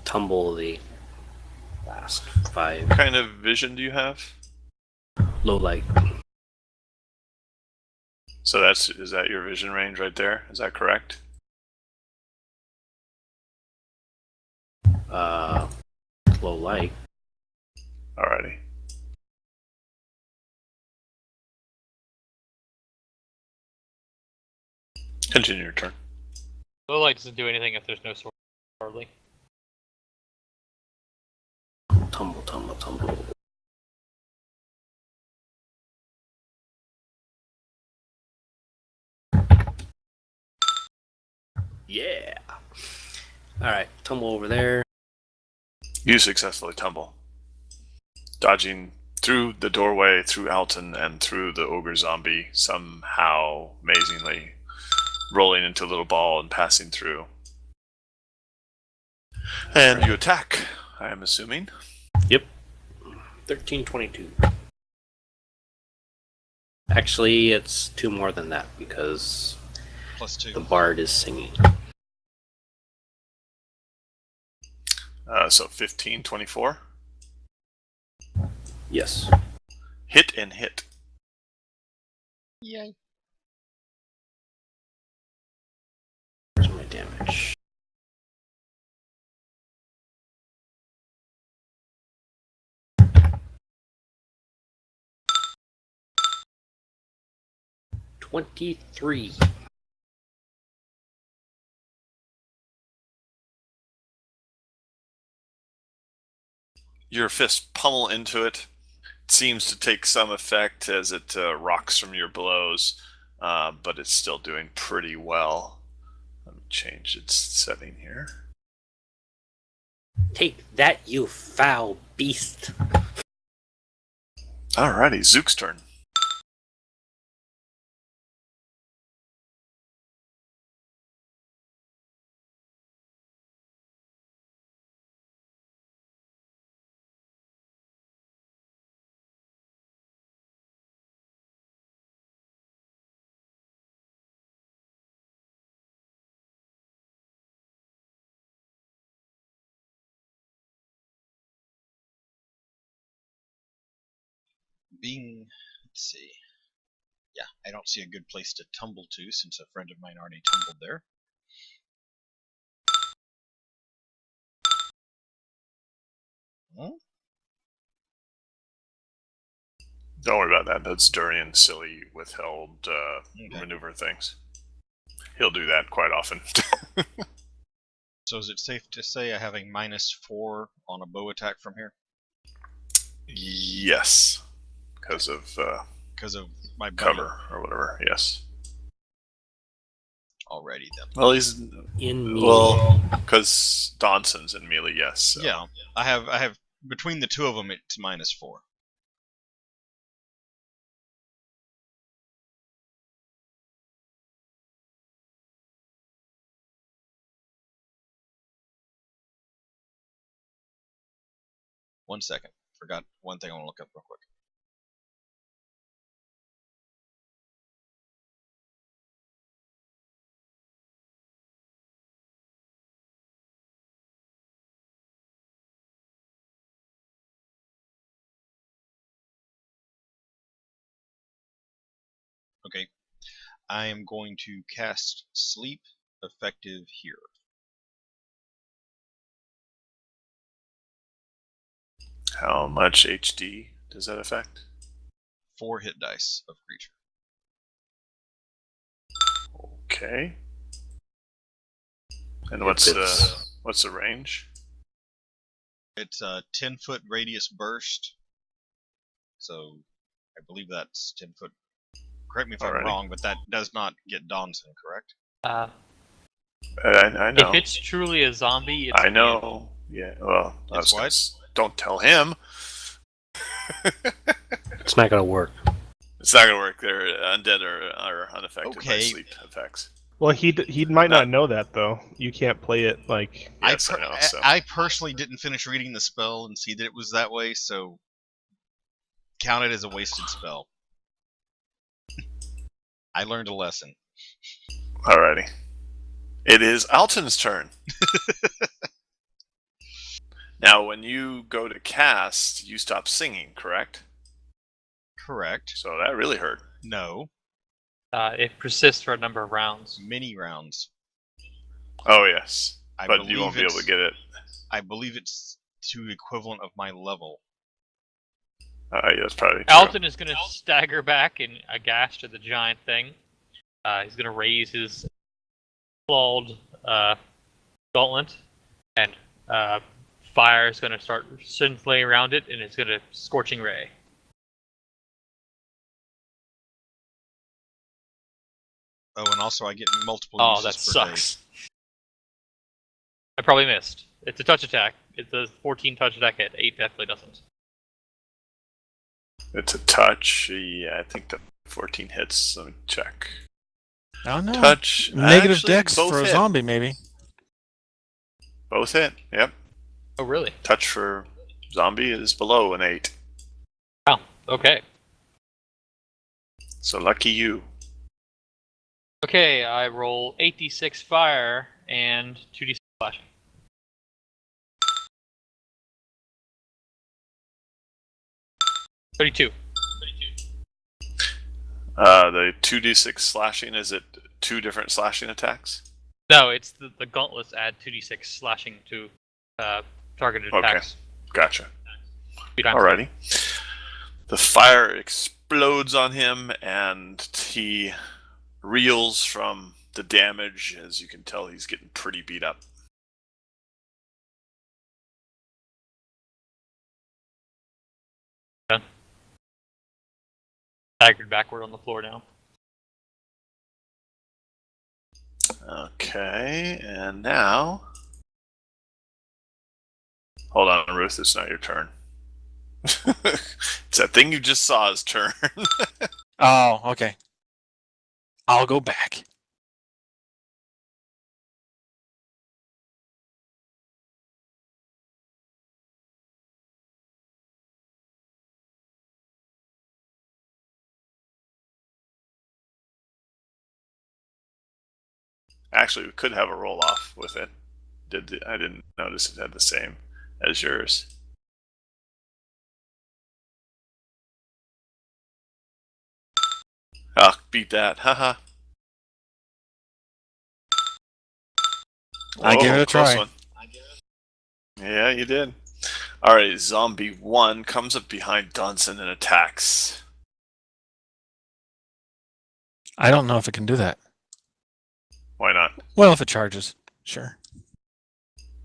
Tumble the last 5 What kind of vision do you have? low light. So is that your vision range right there? Is that correct? Low light. Alrighty. Continue your turn. Low light doesn't do anything if there's no sword. Hardly. Tumble, tumble, tumble. Yeah. All right, tumble over there. You successfully tumble, dodging through the doorway, through Alton, and through the ogre zombie, somehow, amazingly, rolling into a little ball and passing through. And you attack, I am assuming. Yep. 1322. Actually, it's 2 more than that because +2. the bard is singing. So 15, 24. Yes. Hit and hit. Yay. Where's my damage? $23. Your fist pummel into it. It seems to take some effect as it rocks from your blows, but it's still doing pretty well. Let me change its setting here. Take that, you foul beast. Alrighty, Zook's turn. Let's see. Yeah, I don't see a good place to tumble to since a friend of mine already tumbled there. Huh? Don't worry about that. That's Durian's silly withheld maneuver things. He'll do that quite often. So is it safe to say I have a -4 on a bow attack from here? Yes. Because of My buddy. cover or whatever, yes. Alrighty then. Well, he's... In me. Well, because Donson's in melee, yes. So. Yeah, I have between the two of them it's -4. One second. Forgot one thing I want to look up real quick. Okay. I am going to cast Sleep effective here. How much HD does that affect? 4 hit dice of creature. Okay. And If what's it's- the range? It's a 10-foot radius burst. So I believe that's 10 foot. Correct me if I'm Alrighty. wrong, but that does not get Donson, correct? Uh, I know. If it's truly a zombie, it's I know. Yeah. Well, I It's was gonna what? don't tell him. It's not gonna work. It's not gonna work. They're undead or unaffected by Okay. sleep effects. Well, he might not know that though. You can't play it like. Yes, I know. So. I personally didn't finish reading the spell and see that it was that way, so count it as a wasted spell. I learned a lesson. Alrighty. It is Alton's turn. Now, when you go to cast, you stop singing, correct? Correct. So that really hurt. No. It persists for a number of rounds. Many rounds. Oh, yes. I But you won't be able to get it. I believe it's to equivalent of my level. Yeah, that's probably true. Alton is going to stagger back in aghast at the giant thing. He's going to raise his clawed gauntlet, and fire is going to start scintillating around it, and it's going to scorching ray. Oh, and also I get multiple Oh, uses that per sucks. I probably missed. It's a touch attack. It's a 14 touch attack hit. 8 definitely doesn't. It's a touch. Yeah, I think the 14 hits. Let me check. I don't know. Touch. Negative Actually, dex both for a hit. zombie, maybe. Both hit. Yep. Oh, really? Touch for zombie is below an 8. Oh, okay. So lucky you. Okay, I roll 8d6 fire and 2d6 slashing. $32. The 2d6 slashing, is it 2 different slashing attacks? No, it's the gauntlets add 2d6 slashing to targeted Okay. attacks. Gotcha. 2 times. Alrighty. The fire explodes on him, and he reels from the damage. As you can tell, he's getting pretty beat up. Staggered backward on the floor now. Okay, and now... Hold on, Ruth, it's not your turn. It's that thing you just saw's turn. Oh, okay. I'll go back. Actually, we could have a roll-off with it. I didn't notice it had the same as yours. Ah, beat that. Haha. I gave it a close try. one. Yeah, you did. Alright, Zombie 1 comes up behind Dunson and attacks. I don't know if it can do that. Why not? Well, if it charges, sure.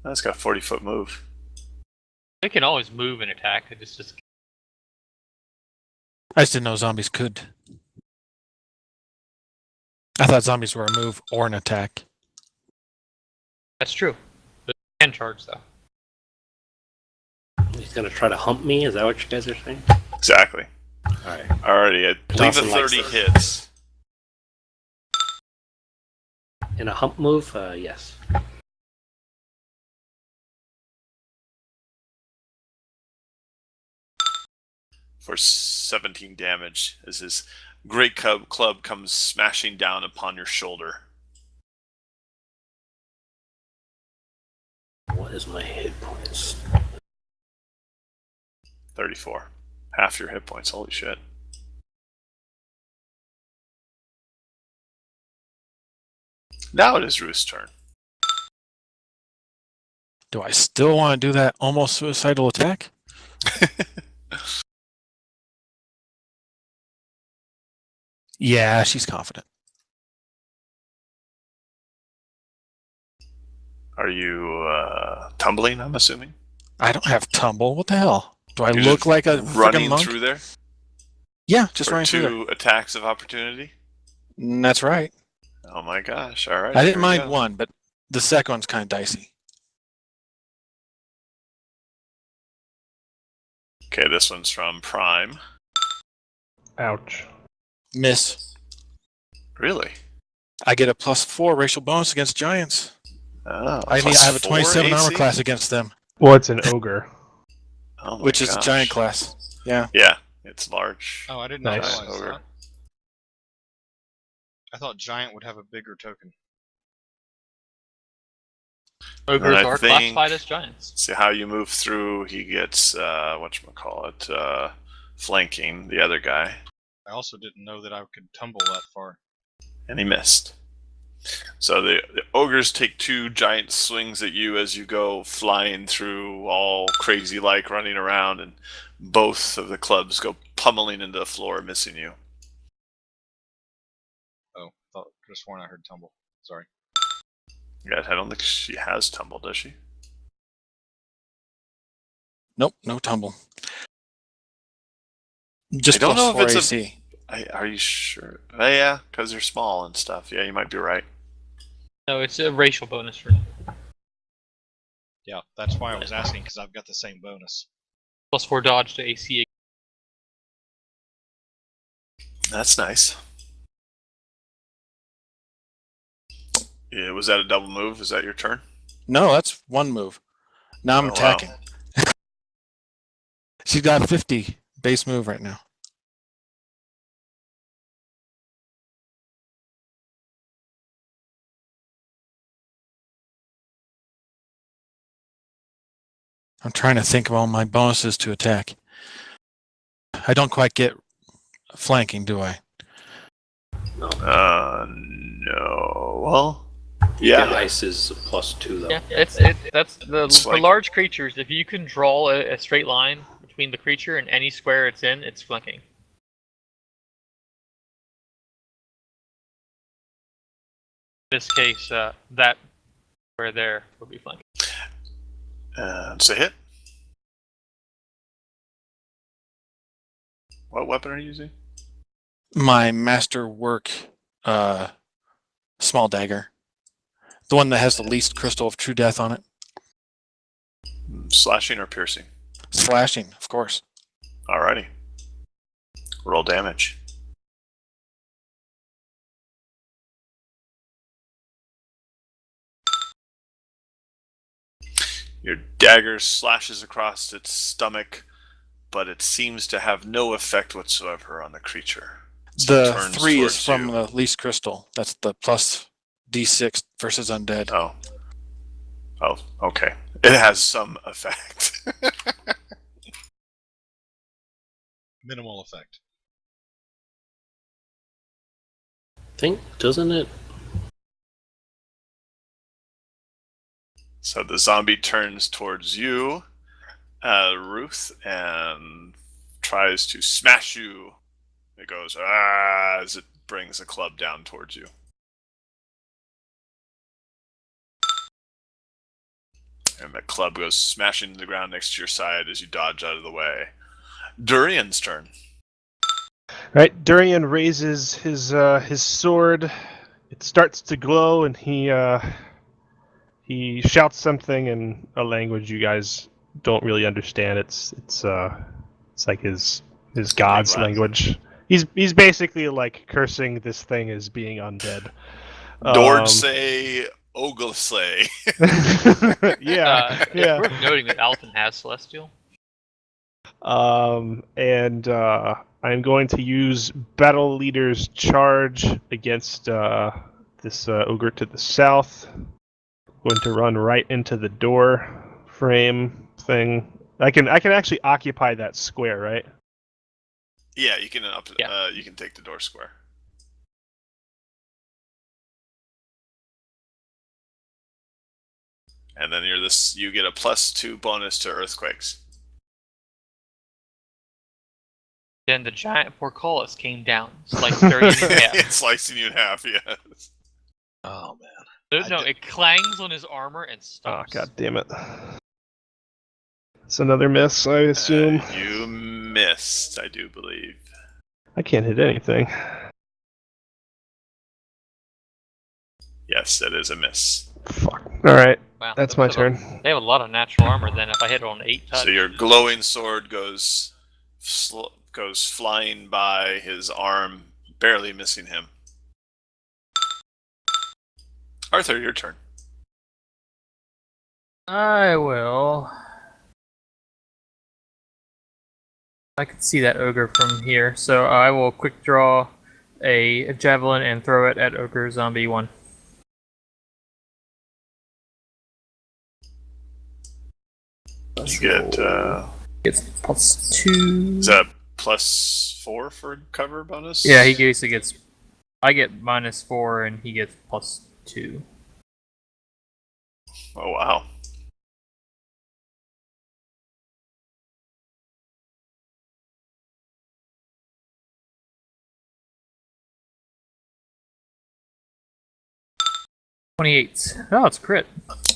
That's got a 40-foot move. They can always move and attack. It's just I just didn't know zombies could. I thought zombies were a move or an attack. that's true. They can charge though. He's gonna try to hump me. Is that what you guys are saying? Exactly. All right. Alrighty, I believe a Dawson likes 30 this. hits. In a hump move, yes. For 17 damage as his great club comes smashing down upon your shoulder. What is my hit points? 34. Half your hit points. Holy shit. Now it is Ruth's turn. Do I still want to do that almost suicidal attack? Yeah, she's confident. Are you tumbling, I'm assuming? I don't have tumble. What the hell? Do I You're look just like a freaking running monk? through there? Yeah, just For running through there. 2 attacks of opportunity? That's right. Oh my gosh, alright. I didn't here we mind go. one, but the second one's kind of dicey. Okay, this one's from Prime. Ouch. Miss. Really? I get a +4 racial bonus against giants. Oh, I have a +4 27 armor AC? class against them, Well, it's an ogre. Oh my which is a giant gosh. class. Yeah. Yeah, it's large. Oh, I did not Nice. realize Ogre. that. I thought giant would have a bigger token. Ogres I are think- classified as giants. See how you move through. He gets flanking the other guy, I also didn't know that I could tumble that far. and he missed. So the ogres take 2 giant swings at you as you go flying through, all crazy like running around, and both of the clubs go pummeling into the floor, missing you. Oh, could have sworn I heard tumble. Sorry. Yeah, I don't think she has tumble, does she? Nope, no tumble. Just I don't know if +4 it's a- AC. Are you sure? Oh, yeah, because they're small and stuff. Yeah, you might be right. No, it's a racial bonus for them. Yeah, that's why I was asking, because I've got the same bonus. +4 dodge to AC. That's nice. Yeah, was that a double move? Is that your turn? No, that's 1 move. Now I'm Oh, wow. attacking. She's got 50 base move right now. I'm trying to think of all my bonuses to attack. I don't quite get flanking, do I? No. No. Well, Yeah, yeah. ice is a +2 though. Yeah, that's the It's for flanking. large creatures. If you can draw a straight line between the creature and any square it's in, it's flanking. In this case, that square there would be flanking. It's a hit. What weapon are you using? My masterwork small dagger. The one that has the least crystal of true death on it. Slashing or piercing? Slashing, of course. Alrighty. Roll damage. Your dagger slashes across its stomach, but it seems to have no effect whatsoever on the creature. So it The turns 3 is towards from you. the least crystal. That's the plus D6 versus undead. Oh. Oh, okay. It has some effect. Minimal effect. Think, doesn't it? So the zombie turns towards you, Ruth, and tries to smash you. It goes, as it brings a club down towards you. And the club goes smashing to the ground next to your side as you dodge out of the way. Durian's turn. Right, Durian raises his sword. It starts to glow, and he shouts something in a language you guys don't really understand. It's like his god's Latin. language. He's basically like cursing this thing as being undead. Dordse Oglesay. Yeah, It's yeah. worth noting that Alton has Celestial. And I'm going to use Battle Leader's Charge against this ogre to the south. Going to run right into the door frame thing. I can actually occupy that square, right? Yeah, you can Yeah. you can take the door square. And then you get a +2 bonus to earthquakes. Then the giant portcullis came down, sliced Durian in half. It's slicing you in half, yes. Oh man. No, it clangs on his armor and Oh, stops. god damn it. It's another miss, I assume. You missed, I do believe. I can't hit anything. Yes, that is a miss. Fuck. Alright, Wow, that's my a- turn. They have a lot of natural armor. Then if I hit on 8 touch, So your glowing sword goes flying by his arm, barely missing him. Arthur, your turn. I will. I can see that ogre from here, so I will quick draw a javelin and throw it at ogre zombie 1. You get, Gets +2. is that +4 for cover bonus? Yeah, he basically gets. I get -4 and he gets +2. Oh, wow. '28. Oh, it's crit.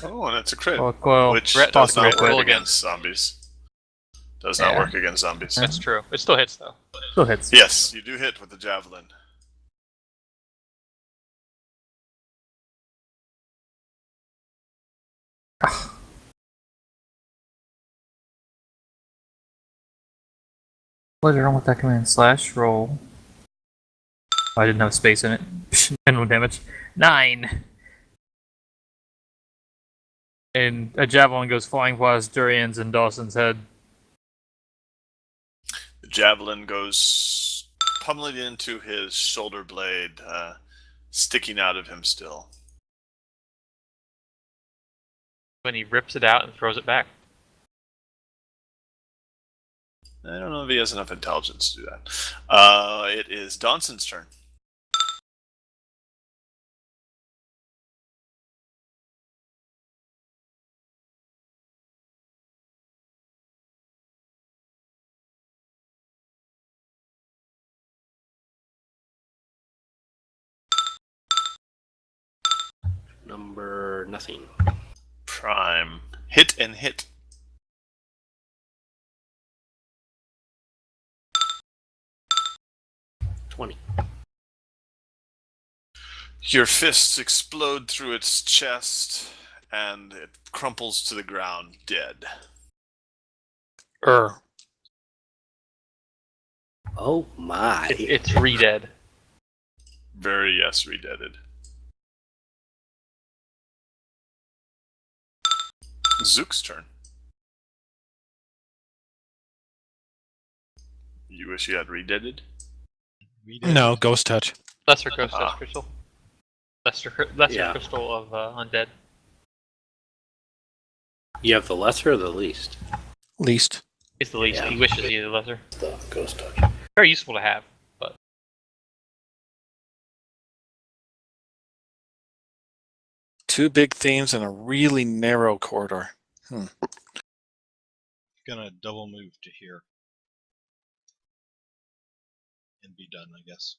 Oh, and it's a crit. Well, which Crit does not possibly work crit. against zombies. Does not Yeah. work against zombies. That's true. It still hits though. still hits. Yes, you do hit with the javelin. What is wrong with that command? Slash roll. Oh, I didn't have space in it. Minimum damage. 9. And a javelin goes flying past Durian's and Dawson's head. The javelin goes pummeling into his shoulder blade, sticking out of him still. When he rips it out and throws it back. I don't know if he has enough intelligence to do that. It is Donson's turn. Number nothing. Prime. Hit and hit. $20. Your fists explode through its chest, and it crumples to the ground, dead. Oh my. It's re-dead. Very, yes, redeaded. Zook's turn. You wish you had redeaded? No, ghost touch. Lesser ghost Ah. crystal. Lesser Yeah. crystal of undead. You have the lesser or the least? Least. He's the least. Yeah. He wishes he had the lesser. The ghost touch. Very useful to have, but Two big themes in a really narrow corridor. Gonna double move to here. And be done, I guess.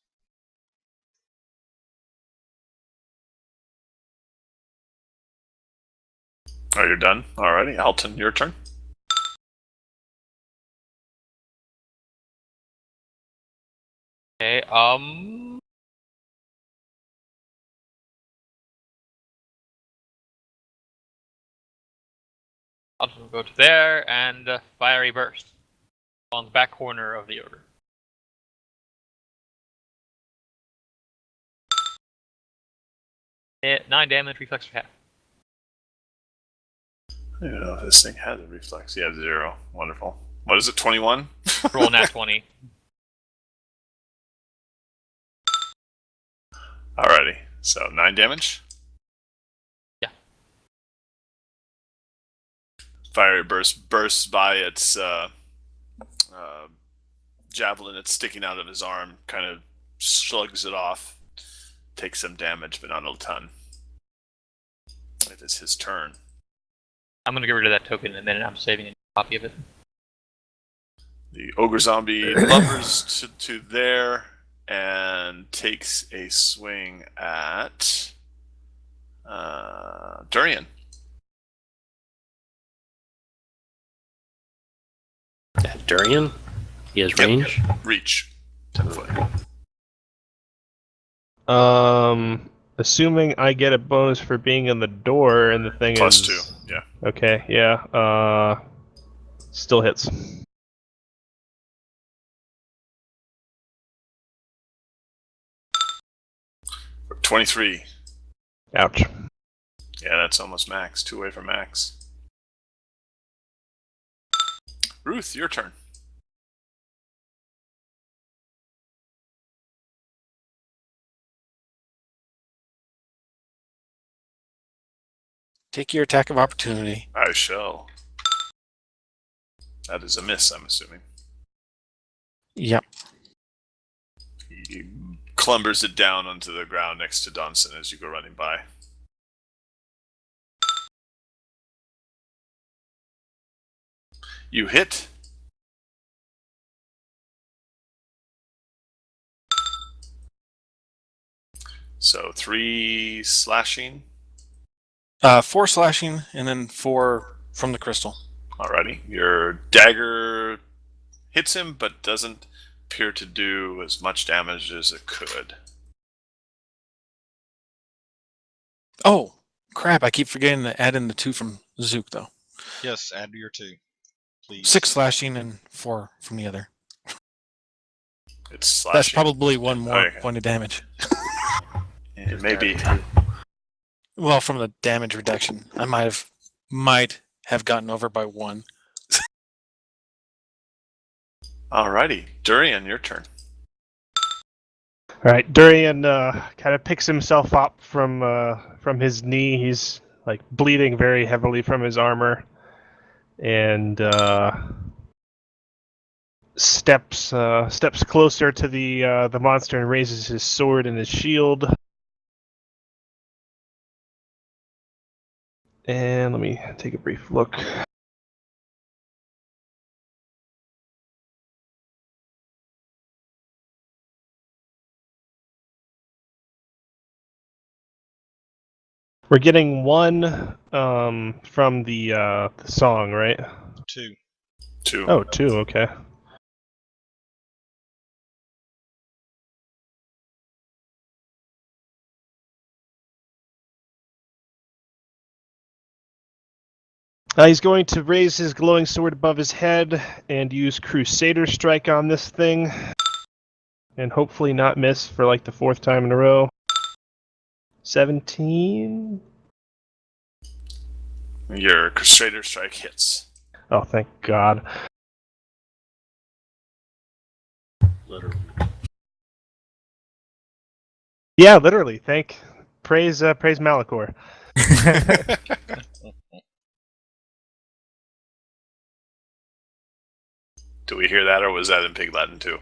Oh, you're done? Alrighty. Alton, your turn. okay. I'll just go to there and fiery burst on the back corner of the ogre. Hit 9 damage, reflex for half. I don't know if this thing has a reflex. Yeah, 0. Wonderful. What is it, 21? Roll nat 20. Alrighty. So, 9 damage? Yeah. Fiery bursts by its javelin that's sticking out of his arm, kind of slugs it off, takes some damage, but not a ton. It is his turn. I'm gonna get rid of that token in a minute. I'm saving a copy of it. The ogre zombie lumbers to there and takes a swing at Durian. That Durian? He has Yep. range? Reach. 10 foot. Assuming I get a bonus for being in the door and the thing Plus is 2. Yeah. Okay, yeah. Still hits. For 23. Ouch. Yeah, that's almost max. 2 away from max. Ruth, your turn. Take your attack of opportunity. I shall. That is a miss, I'm assuming. Yep. He clumbers it down onto the ground next to Donson as you go running by. You hit. So 3 slashing. 4 slashing, and then 4 from the crystal. Alrighty. Your dagger hits him, but doesn't appear to do as much damage as it could. Oh, crap. I keep forgetting to add in the 2 from Zook, though. Yes, add your 2, please. 6 slashing and 4 from the other. It's slashing. That's probably 1 more Okay. point of damage. Maybe. Well, from the damage reduction, I might have gotten over by 1. Alrighty. Durian, your turn. All right, Durian kind of picks himself up from his knee. He's like bleeding very heavily from his armor, and steps closer to the monster and raises his sword and his shield. And let me take a brief look. We're getting 1 from the song, right? 2. 2. Oh, 2. Okay. He's going to raise his glowing sword above his head and use Crusader Strike on this thing. And hopefully not miss for like the 4th time in a row. 17? Your Crusader Strike hits. Oh, thank God. Literally. Yeah, literally. Praise Malachor. Do we hear that, or was that in Pig Latin too?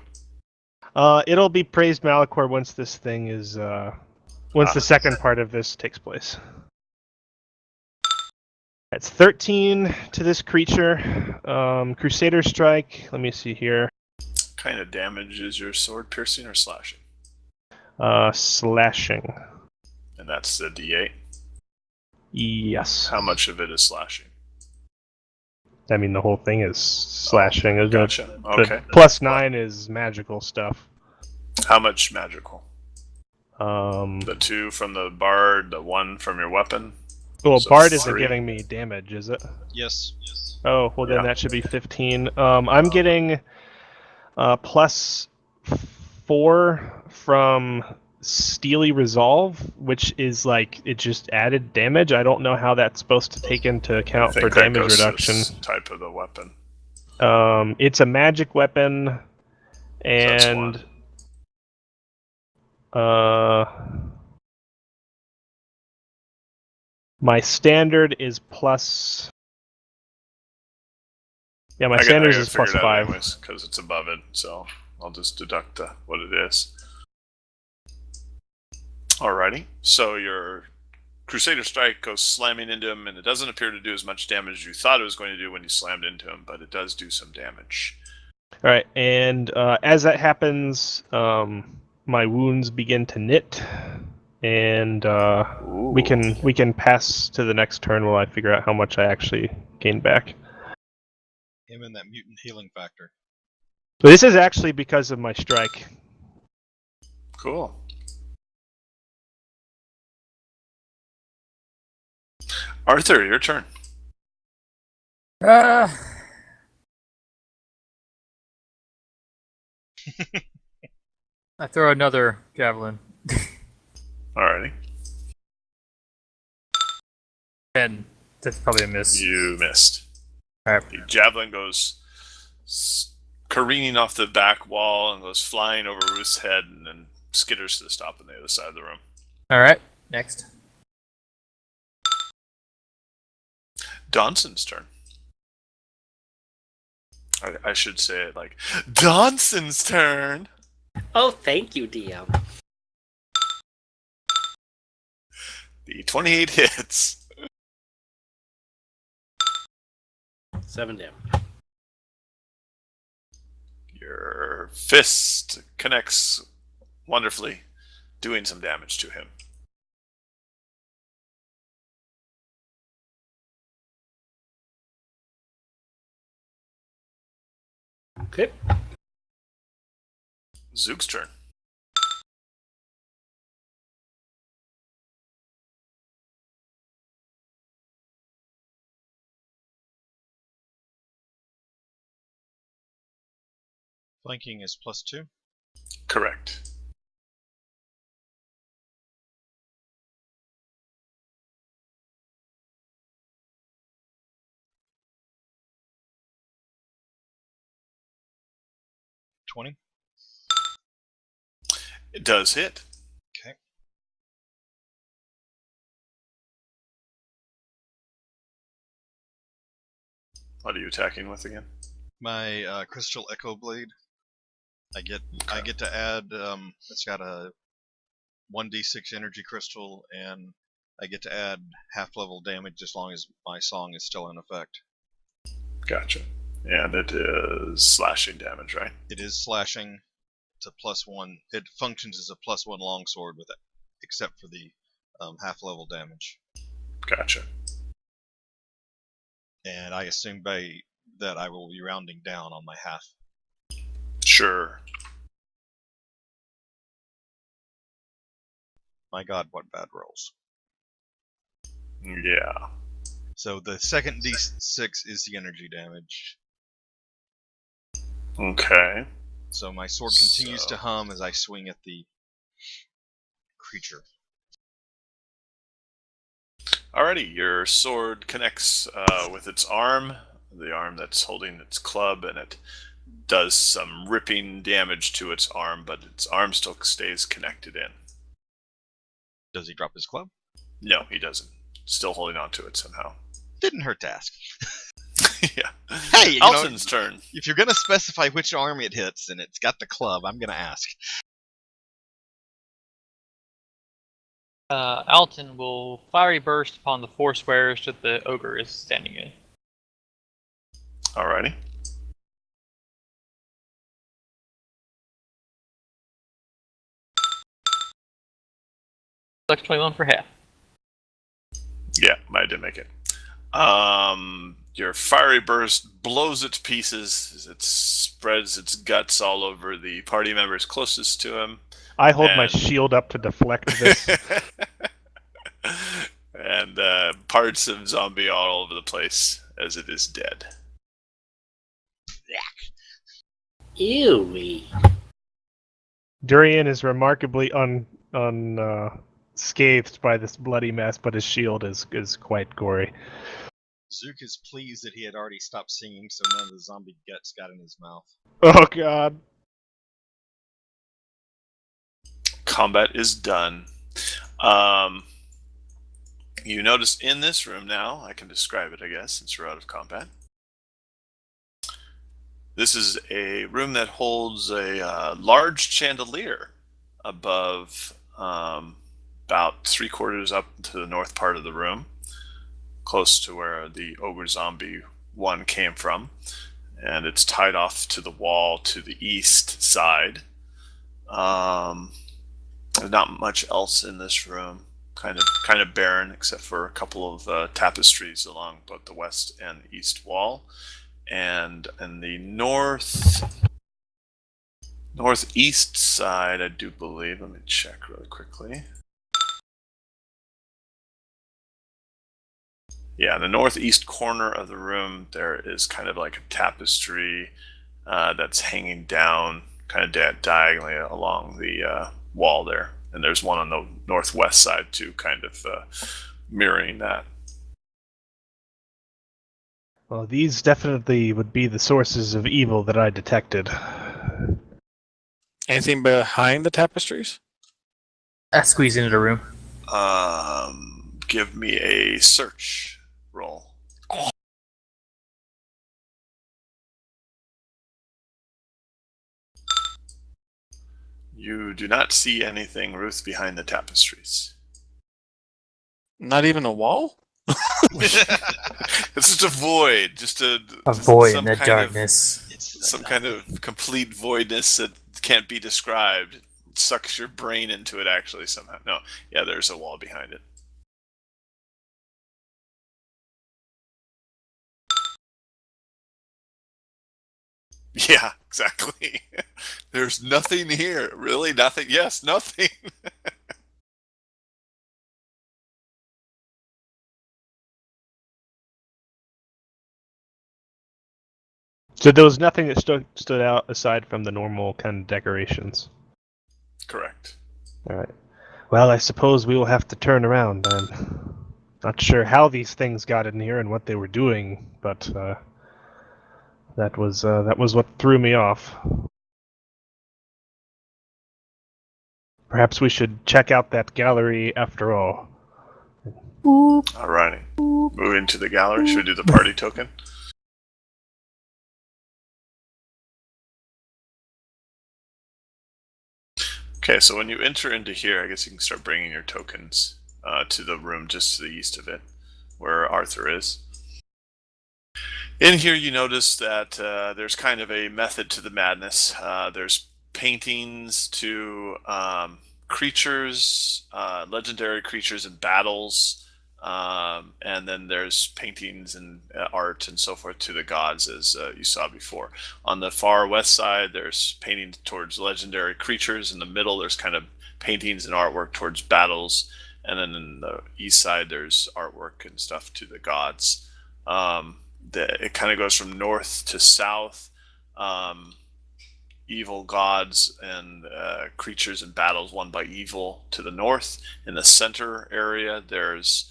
It'll be praised Malachor once this thing is once the second part of this takes place. That's 13 to this creature. Crusader Strike. Let me see here. What kind of damage is your sword, piercing or slashing? Slashing. And that's the D8. Yes. How much of it is slashing? I mean, the whole thing is slashing. Isn't Gotcha. it? Okay. The +9 is magical stuff. How much magical? Um, The 2 from the bard, the 1 from your weapon. well, So Bard isn't 3. giving me damage, is it? Yes. Oh, well then Yeah. that should be 15. I'm getting +4 from Steely Resolve, which is like it just added damage. I don't know how that's supposed to take into I account for think that damage goes to reduction. this type of the weapon. It's a magic weapon, that's and 1. My standard is plus. Yeah, my I standard gotta is figure plus it out 5. anyways, because it's above it, so I'll just deduct what it is. Alrighty. So your Crusader Strike goes slamming into him, and it doesn't appear to do as much damage as you thought it was going to do when you slammed into him, but it does do some damage. All right, and as that happens, my wounds begin to knit, and we can pass to the next turn while I figure out how much I actually gain back. Him and that mutant healing factor. But this is actually because of my strike. Cool. Arthur, your turn. Ah, I throw another javelin. Alrighty. That's probably a miss. You missed. All right. The javelin goes careening off the back wall and goes flying over Ruth's head and then skitters to the stop on the other side of the room. All right. Next. Donson's turn. I should say it like, Donson's turn! Oh, thank you, DM. The 28 hits. 7 damage. Your fist connects wonderfully, doing some damage to him. Okay. Zook's turn. Flanking is +2. Correct. $20. It does hit. Okay. What are you attacking with again? My crystal echo blade. I get to add. It's got a 1d6 energy crystal, and I get to add half-level damage as long as my song is still in effect. Gotcha. And it is slashing damage, right? It is slashing. It's a +1. It functions as a +1 longsword with it, except for the half-level damage. Gotcha. And I assume by that I will be rounding down on my half. Sure. My god, what bad rolls. Yeah. So the second d6 is the energy damage. Okay. So my sword continues to hum as I swing at the creature. Alrighty, your sword connects with its arm, the arm that's holding its club, and it does some ripping damage to its arm, but its arm still stays connected in. Does he drop his club? No, he doesn't. Still holding on to it somehow. Didn't hurt to ask. Yeah. Hey, you Alton's turn. If you're gonna specify which arm it hits and it's got the club, I'm gonna ask. Alton will fiery burst upon the 4 squares that the ogre is standing in. Alrighty. Select 21 for half. Yeah, I did make it. Your fiery burst blows it to pieces as it spreads its guts all over the party members closest to him. I hold my shield up to deflect this. And parts of zombie all over the place as it is dead. Ew. Durian is remarkably unscathed by this bloody mess, but his shield is quite gory. Zook is pleased that he had already stopped singing, so none of the zombie guts got in his mouth. Oh god. Combat is done. You notice in this room now, I can describe it, I guess, since we're out of combat. This is a room that holds a large chandelier above, about 3/4 up to the north part of the room, close to where the ogre zombie one came from, and it's tied off to the wall to the east side. There's not much else in this room. Kind of barren, except for a couple of tapestries along both the west and east wall. And in the northeast side, I do believe. Let me check really quickly. Yeah, in the northeast corner of the room, there is kind of like a tapestry that's hanging down, kind of diagonally along the wall there. And there's one on the northwest side too, kind of mirroring that. Well, these definitely would be the sources of evil that I detected. Anything behind the tapestries? I squeeze into the room. Give me a search roll. You do not see anything, Ruth, behind the tapestries. Not even a wall? It's just a void, just A void in some the kind darkness. It's some kind of complete voidness that can't be described. It sucks your brain into it, actually, somehow. No, yeah, there's a wall behind it. Yeah, exactly. There's nothing here. Really? Nothing? Yes, nothing. So there was nothing that stood out aside from the normal kind of decorations. Correct. All right. Well, I suppose we will have to turn around. I'm not sure how these things got in here and what they were doing, but that was what threw me off. Perhaps we should check out that gallery after all. Alrighty. Move into the gallery. Should we do the party token? Okay, so when you enter into here, I guess you can start bringing your tokens to the room just to the east of it, where Arthur is. In here, you notice that there's kind of a method to the madness. There's paintings to creatures, legendary creatures and battles, and then there's paintings and art and so forth to the gods, as you saw before. On the far west side, there's paintings towards legendary creatures. In the middle, there's kind of paintings and artwork towards battles. And then in the east side, there's artwork and stuff to the gods. It kind of goes from north to south. Evil gods and creatures and battles won by evil to the north. In the center area, there's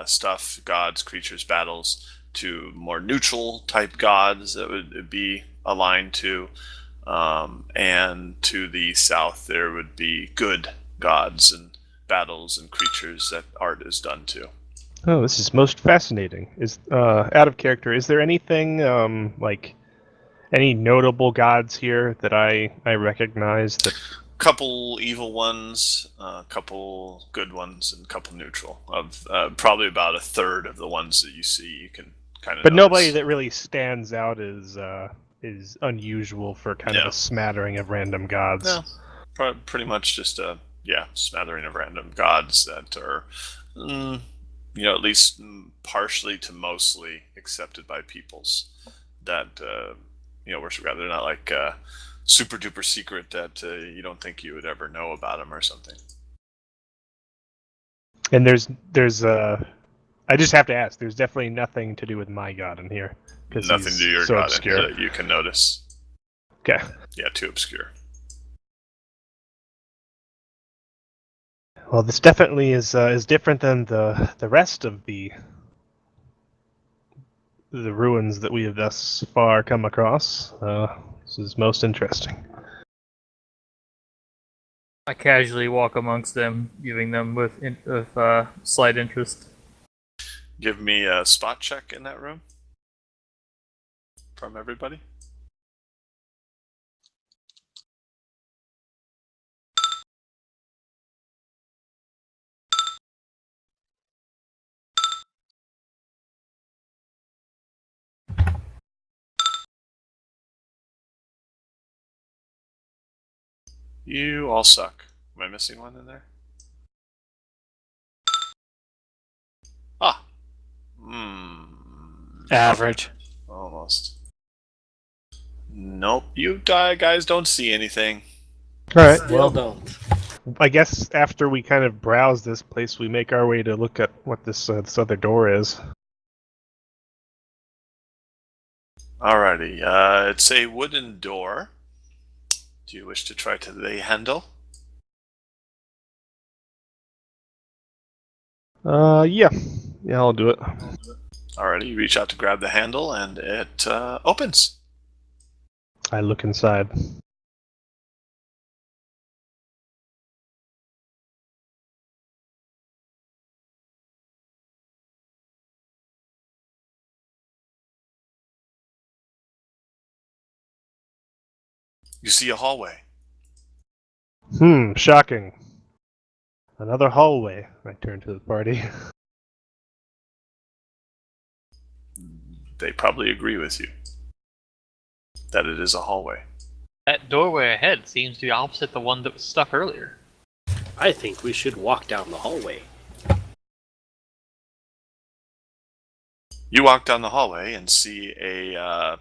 stuff, gods, creatures, battles to more neutral type gods that would be aligned to. And to the south, there would be good gods and battles and creatures that art is done to. Oh, this is most fascinating. Is out of character? Is there anything like any notable gods here that I recognize? That Couple evil ones, a couple good ones, and a couple neutral. Of probably about a third of the ones that you see, you can kind of. but notice. nobody that really stands out is unusual for kind of No. a smattering of random gods. No, pretty much just a smattering of random gods that are, at least partially to mostly accepted by peoples that worship God. They're not like super duper secret that you don't think you would ever know about them or something. And there's I just have to ask. There's definitely nothing to do with my god in here. Nothing to do your so god obscure. that you can notice. Okay. Yeah, too obscure. Well, this definitely is different than the rest of the ruins that we have thus far come across. This is most interesting. I casually walk amongst them, giving them with slight interest. Give me a spot check in that room from everybody. You all suck. Am I missing one in there? Ah. Average. Almost. Nope. You guys don't see anything. All right. Still don't. I guess after we kind of browse this place, we make our way to look at what this other door is. Alrighty. It's a wooden door. Do you wish to try to lay handle? Yeah, I'll do it. Alrighty, you reach out to grab the handle, and it opens. I look inside. You see a hallway. Shocking. Another hallway. I turn to the party. They probably agree with you that it is a hallway. That doorway ahead seems to be opposite the one that was stuck earlier. I think we should walk down the hallway. You walk down the hallway and see a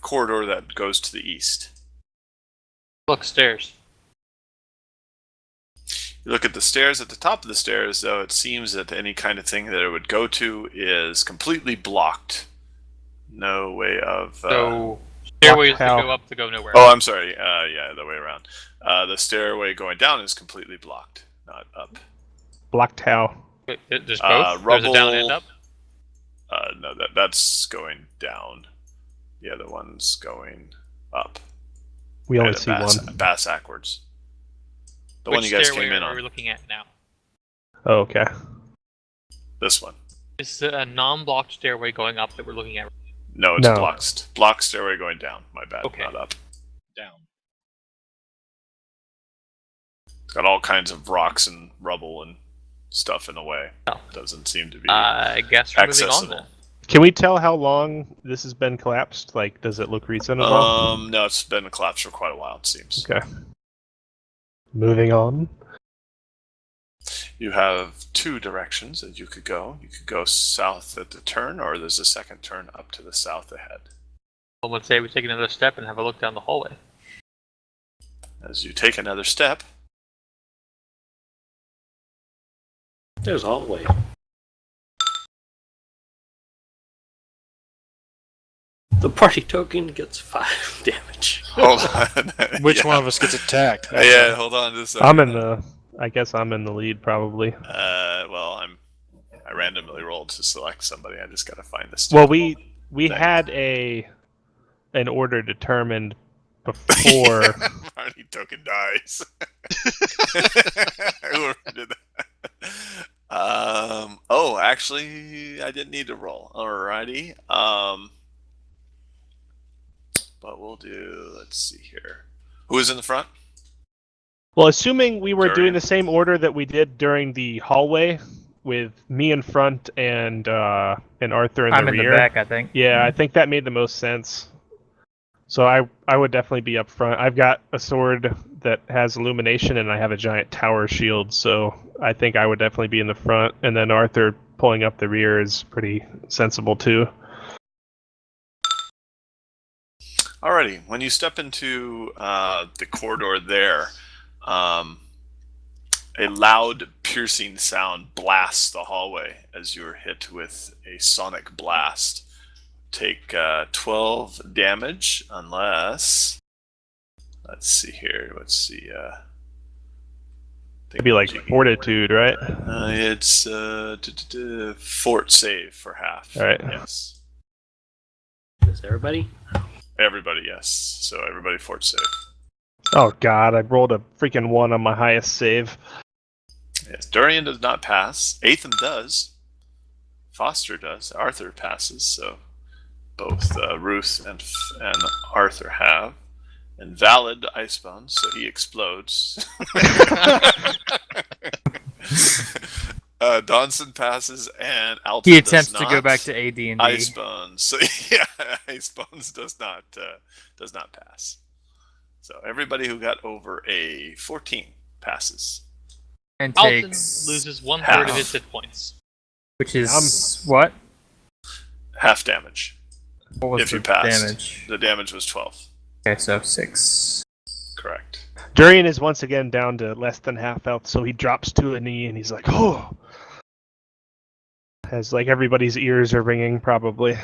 corridor that goes to the east. Look, stairs. You look at the stairs. At the top of the stairs, though, it seems that any kind of thing that it would go to is completely blocked. No way of... So, stairways that how? go up to go nowhere. Oh, I'm sorry. Yeah, the way around. The stairway going down is completely blocked, not up. Blocked how? Wait, there's both? There's Rubble, a down and up? No, that's going down. The other one's going up. We only And see one. bass backwards. The Which one you guys stairway came in are we on. looking at now? Oh, okay. This one. Is a non-blocked stairway going up that we're looking at? No, it's No. blocked stairway going down. My bad, Okay. not up. Down. It's got all kinds of rocks and rubble and stuff in the way. Oh. Doesn't seem to be I guess we're moving on accessible. then. Can we tell how long this has been collapsed? Like, does it look recent at all? No, it's been a collapse for quite a while, it seems. Okay. Moving on. You have two directions that you could go. You could go south at the turn, or there's a second turn up to the south ahead. Well, let's say we take another step and have a look down the hallway. As you take another step, There's a hallway. The party token gets 5 damage. hold on. Which Yeah. one of us gets attacked? Yeah, hold on just a second. I'm in the. I guess I'm in the lead, probably. Well, I randomly rolled to select somebody. I just gotta find this. Well, we Thanks. had an order determined before. Party token dies. Whoever did that. Oh, actually, I didn't need to roll. Alrighty. But we'll do. Let's see here. Who is in the front? Well, assuming we were Durian. doing the same order that we did during the hallway, with me in front and Arthur in I'm the in rear. the back, I think. Yeah, I think that made the most sense. So I would definitely be up front. I've got a sword that has illumination, and I have a giant tower shield, so I think I would definitely be in the front. And then Arthur pulling up the rear is pretty sensible too. Alrighty. When you step into the corridor there, a loud, piercing sound blasts the hallway as you are hit with a sonic blast. Take 12 damage, unless... Let's see here. Let's see. It'd be like fortitude, right? It's fort save for half. All right. Yes. Is everybody? Everybody, yes. So everybody fort save. Oh god, I rolled a freaking 1 on my highest save. Yes. Durian does not pass. Atham does. Foster does. Arthur passes. So both Ruth and Arthur have. And Valid Icebound, so he explodes. Donson passes, and Alton He does attempts to not. go back to AD&D. Icebones. So yeah, Icebones does not pass. So everybody who got over a 14 passes. And Alton takes loses 1/3 half. of his hit points. which is what? Half damage. What was If the you passed. damage? The damage was 12. Okay, so 6. Correct. Durian is once again down to less than half health, so he drops to a knee and he's like, "Oh!" As like everybody's ears are ringing, probably.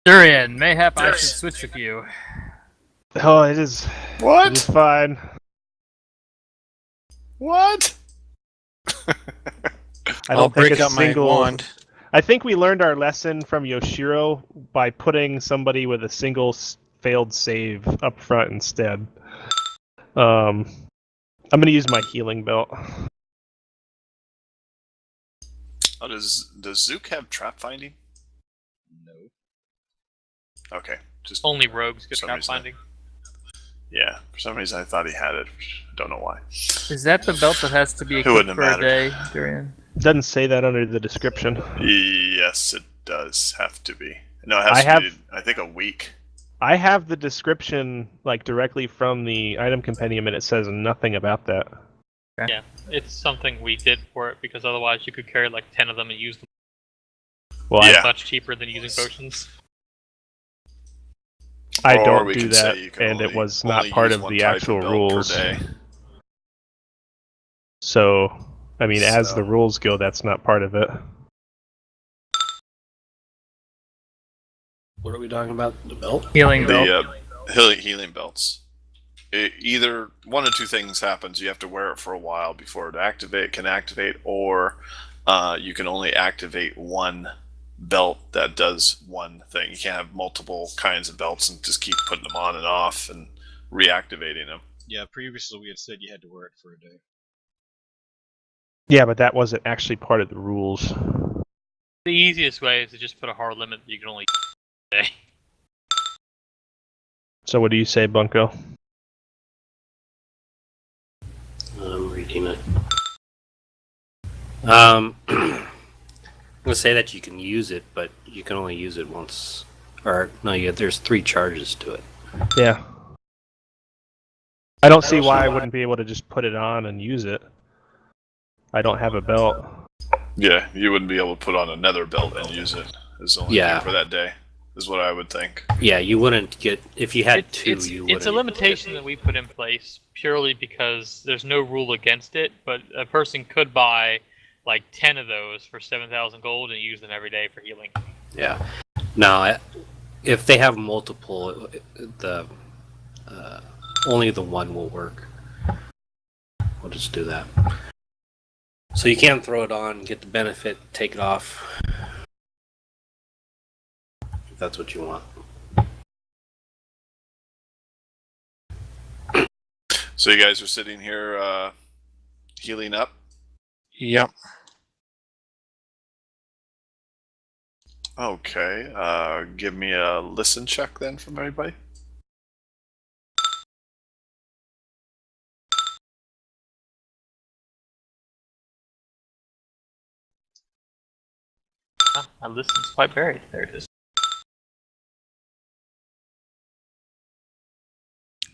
Durian, mayhap I should switch with you. Oh, it is. It is What? fine. What? I I'll don't think break a out my single. wand. I think we learned our lesson from Yoshiro by putting somebody with a single failed save up front instead. I'm going to use my healing belt. Oh, does Zook have trap finding? No. Okay, just Only rogues For get some trap reason. finding. yeah. For some reason, I thought he had it. Don't know why. Is that the belt that has to be It equipped wouldn't for have a day, Durian? It doesn't say that under the description. Yes, it does have to be. No, it has I to have- be. I think a week. I have the description like directly from the item compendium, and it says nothing about that. Yeah, it's something we did for it because otherwise you could carry like 10 of them and use them. Well, Yeah. Much cheaper than using potions. I Or don't we do could that, say you can and it only- was not only part use of one the type actual belt per rules. day. So, I mean, as So- the rules go, that's not part of it. What are we talking about? The belt? Healing belt. The healing belts. Either one of two things happens. You have to wear it for a while before it can activate, or you can only activate one belt that does one thing. You can't have multiple kinds of belts and just keep putting them on and off and reactivating them. Yeah, previously we had said you had to wear it for a day. Yeah, but that wasn't actually part of the rules. The easiest way is to just put a hard limit that you can only use a day. So, what do you say, Bunko? I'm reading it. I'm gonna say that you can use it, but you can only use it once. Or no, there's 3 charges to it. Yeah. I don't see why I wouldn't be able to just put it on and use it. I don't have a belt. Yeah, you wouldn't be able to put on another belt and use it. Is the only Yeah. thing for that day. Is what I would think. Yeah, you wouldn't get if you had 2. It's, you it's a wouldn't. limitation that we put in place purely because there's no rule against it, but a person could buy like 10 of those for 7,000 gold and use them every day for healing. Yeah. Now, if they have multiple, the only the one will work. We'll just do that. So you can throw it on, get the benefit, take it off. If that's what you want. So you guys are sitting here healing up. Yep. Okay. Give me a listen check then from everybody. My list is quite buried. There it is.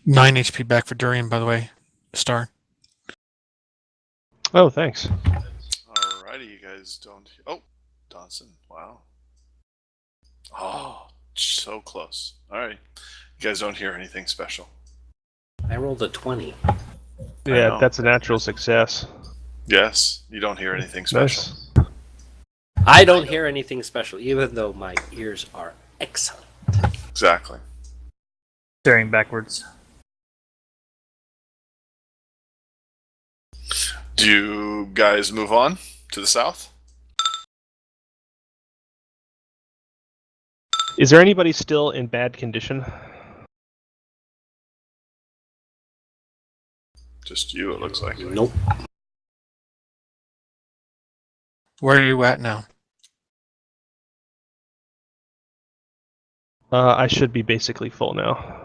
9 HP back for Durian, by the way. Star. Oh, thanks. Alrighty, you guys don't. Oh, Dawson. Wow. Oh, so close. Alright. You guys don't hear anything special. I rolled a 20. Yeah, know. that's a natural success. Yes, you don't hear anything special. Nice. I don't hear anything special, even though my ears are excellent. Exactly. Staring backwards. Do you guys move on to the south? Is there anybody still in bad condition? Just you, it looks like. Nope. Where are you at now? I should be basically full now.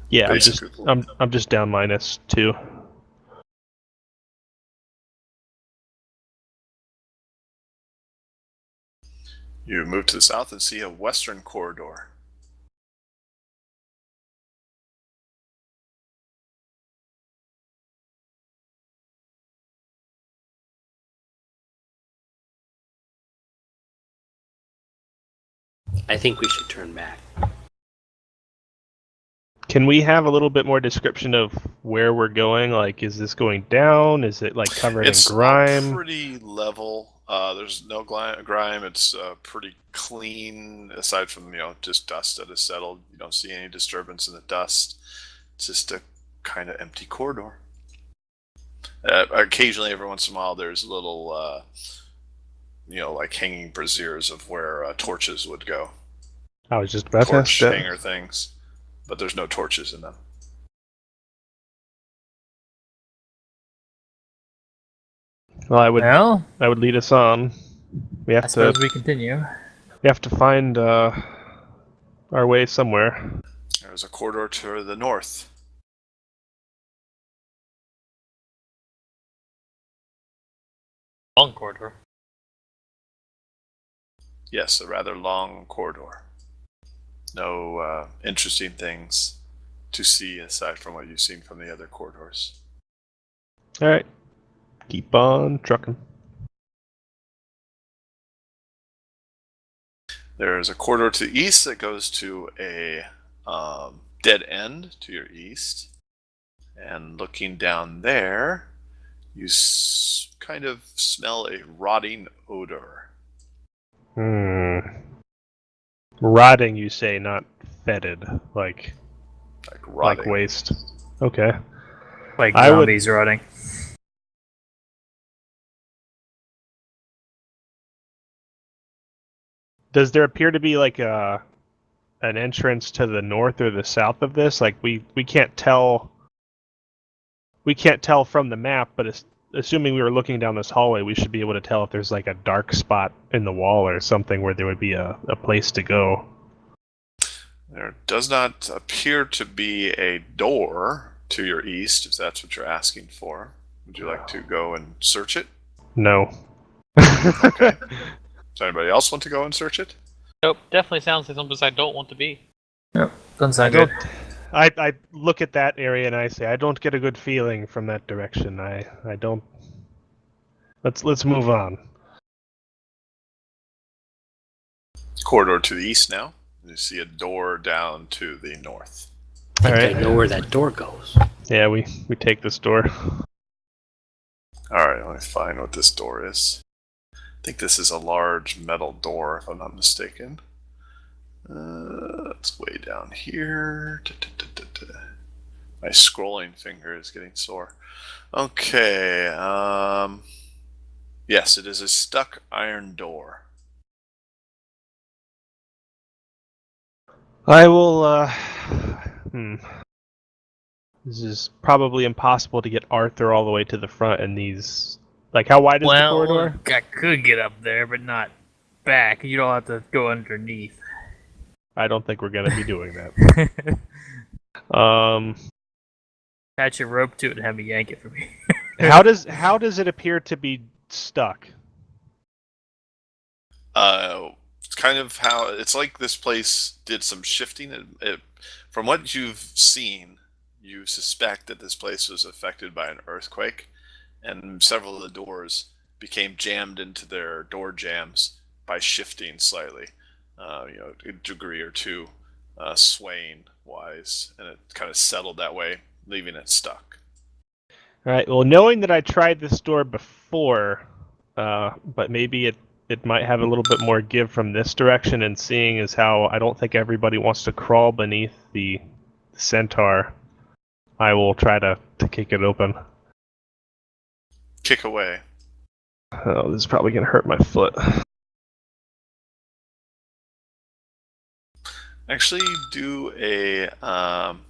Yeah, Basically. I'm just down -2. You move to the south and see a western corridor. I think we should turn back. Can we have a little bit more description of where we're going? Like, is this going down? Is it like covered It's in grime? pretty level. There's no grime. It's pretty clean, aside from just dust that has settled. You don't see any disturbance in the dust. It's just a kind of empty corridor. Occasionally, every once in a while, there's little, like hanging braziers of where torches would go. I was just about to ask Torch that. hanger things, but there's no torches in them. Well, Well, I would lead us on. We I have to suppose we continue. find our way somewhere. There's a corridor to the north. Long corridor. Yes, a rather long corridor. No interesting things to see aside from what you've seen from the other corridors. All right, keep on trucking. There's a corridor to the east that goes to a dead end to your east. And looking down there, you kind of smell a rotting odor. Rotting, you say, not fetid, like Rotting. like waste. Okay. Like I would- zombies rotting. Does there appear to be like an entrance to the north or the south of this? Like we can't tell. We can't tell from the map, but assuming we were looking down this hallway, we should be able to tell if there's like a dark spot in the wall or something where there would be a place to go. There does not appear to be a door to your east, if that's what you're asking for. Would you like to go and search it? No. Okay. Does anybody else want to go and search it? Nope, definitely sounds like someplace I don't want to be. Yep, doesn't sound I good. I look at that area and I say I don't get a good feeling from that direction. I don't. Let's move on. Corridor to the east now. You see a door down to the north. I think Alright. I know where that door goes. Yeah, we take this door. Alright, let me find what this door is. I think this is a large metal door, if I'm not mistaken. It's way down here. My scrolling finger is getting sore. Okay, yes, it is a stuck iron door. I will. This is probably impossible to get Arthur all the way to the front in these. Like, how wide is the corridor? I could get up there, but not back. You don't have to go underneath. I don't think we're gonna be doing that. Attach a rope to it and have me yank it for me. how does it appear to be stuck? It's kind of how it's like this place did some shifting. From what you've seen, you suspect that this place was affected by an earthquake, and several of the doors became jammed into their door jambs by shifting slightly, a degree or two, swaying wise, and it kind of settled that way, leaving it stuck. All right. Well, knowing that I tried this door before, but maybe it might have a little bit more give from this direction, and seeing as how I don't think everybody wants to crawl beneath the centaur, I will try to kick it open. Kick away. Oh, this is probably gonna hurt my foot. Actually, do a. I'm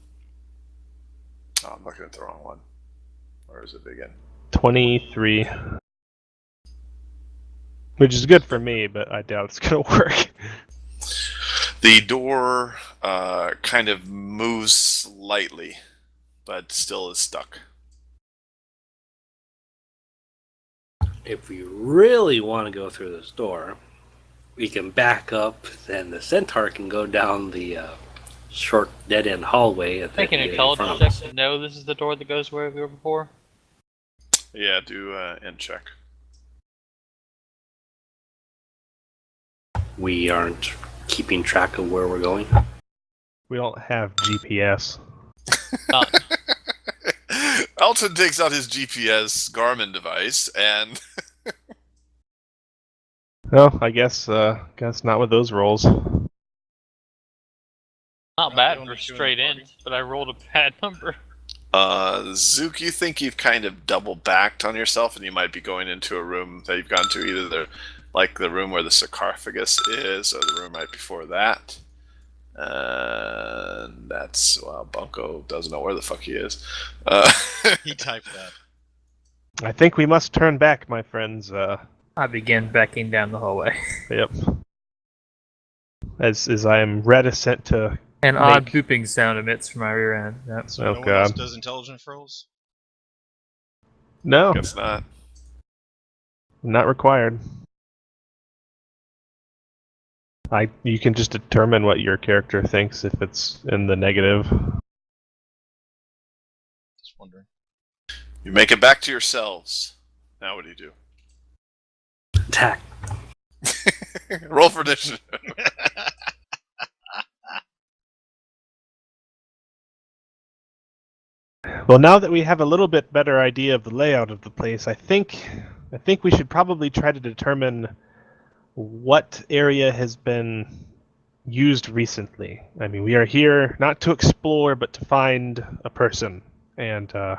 looking at the wrong one. Where is it again? 23. Which is good for me, but I doubt it's gonna work. The door kind of moves slightly, but still is stuck. If we really want to go through this door, we can back up, then the centaur can go down the short dead-end hallway. And Make an then get in front intelligence of check us. to know this is the door that goes where we were before. Yeah, do end check. We aren't keeping track of where we're going. We don't have GPS. None. Alton takes out his GPS Garmin device and Well, I guess not with those rolls. Not Well, bad only for two in the straight in, party. but I rolled a bad number. Zook, you think you've kind of double backed on yourself, and you might be going into a room that you've gone to, either the room where the sarcophagus is, or the room right before that. And that's Bunko doesn't know where the fuck he is. He typed that. I think we must turn back, my friends. I begin backing down the hallway. Yep. As I am reticent to. An odd booping sound emits from my rear end. Yep. So Oh, no one else God. does intelligence rolls? No, Guess not. not required. You can just determine what your character thinks if it's in the negative. Just wondering. You make it back to yourselves. Now what do you do? Attack. Roll for initiative. Well, now that we have a little bit better idea of the layout of the place, I think we should probably try to determine what area has been used recently. I mean, we are here not to explore, but to find a person, and it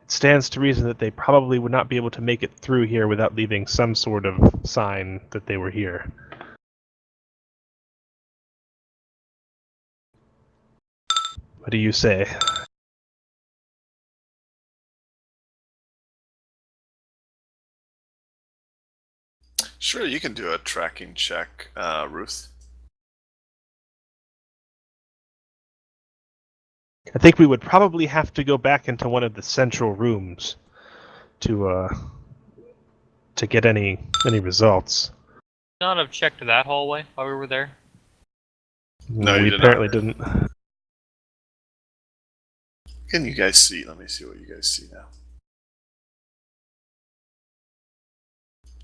stands to reason that they probably would not be able to make it through here without leaving some sort of sign that they were here. What do you say? Sure, you can do a tracking check, Ruth. I think we would probably have to go back into one of the central rooms to get any results. Not have checked that hallway while we were there. No, you we did apparently not. didn't. Can you guys see? Let me see what you guys see now.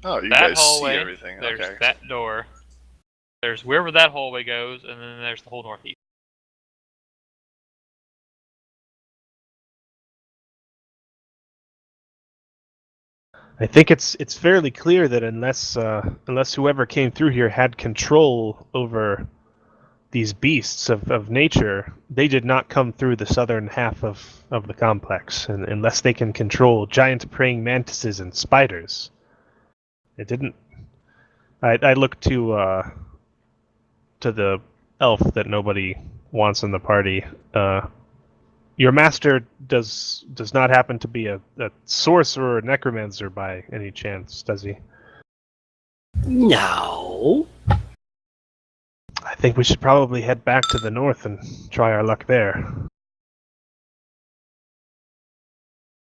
Oh, you That guys hallway, see everything. there's Okay. that door. There's wherever that hallway goes, and then there's the whole northeast. I think it's fairly clear that unless whoever came through here had control over these beasts of nature, they did not come through the southern half of the complex, and unless they can control giant praying mantises and spiders. It didn't. I look to the elf that nobody wants in the party. Your master does not happen to be a sorcerer or necromancer by any chance, does he? No. I think we should probably head back to the north and try our luck there.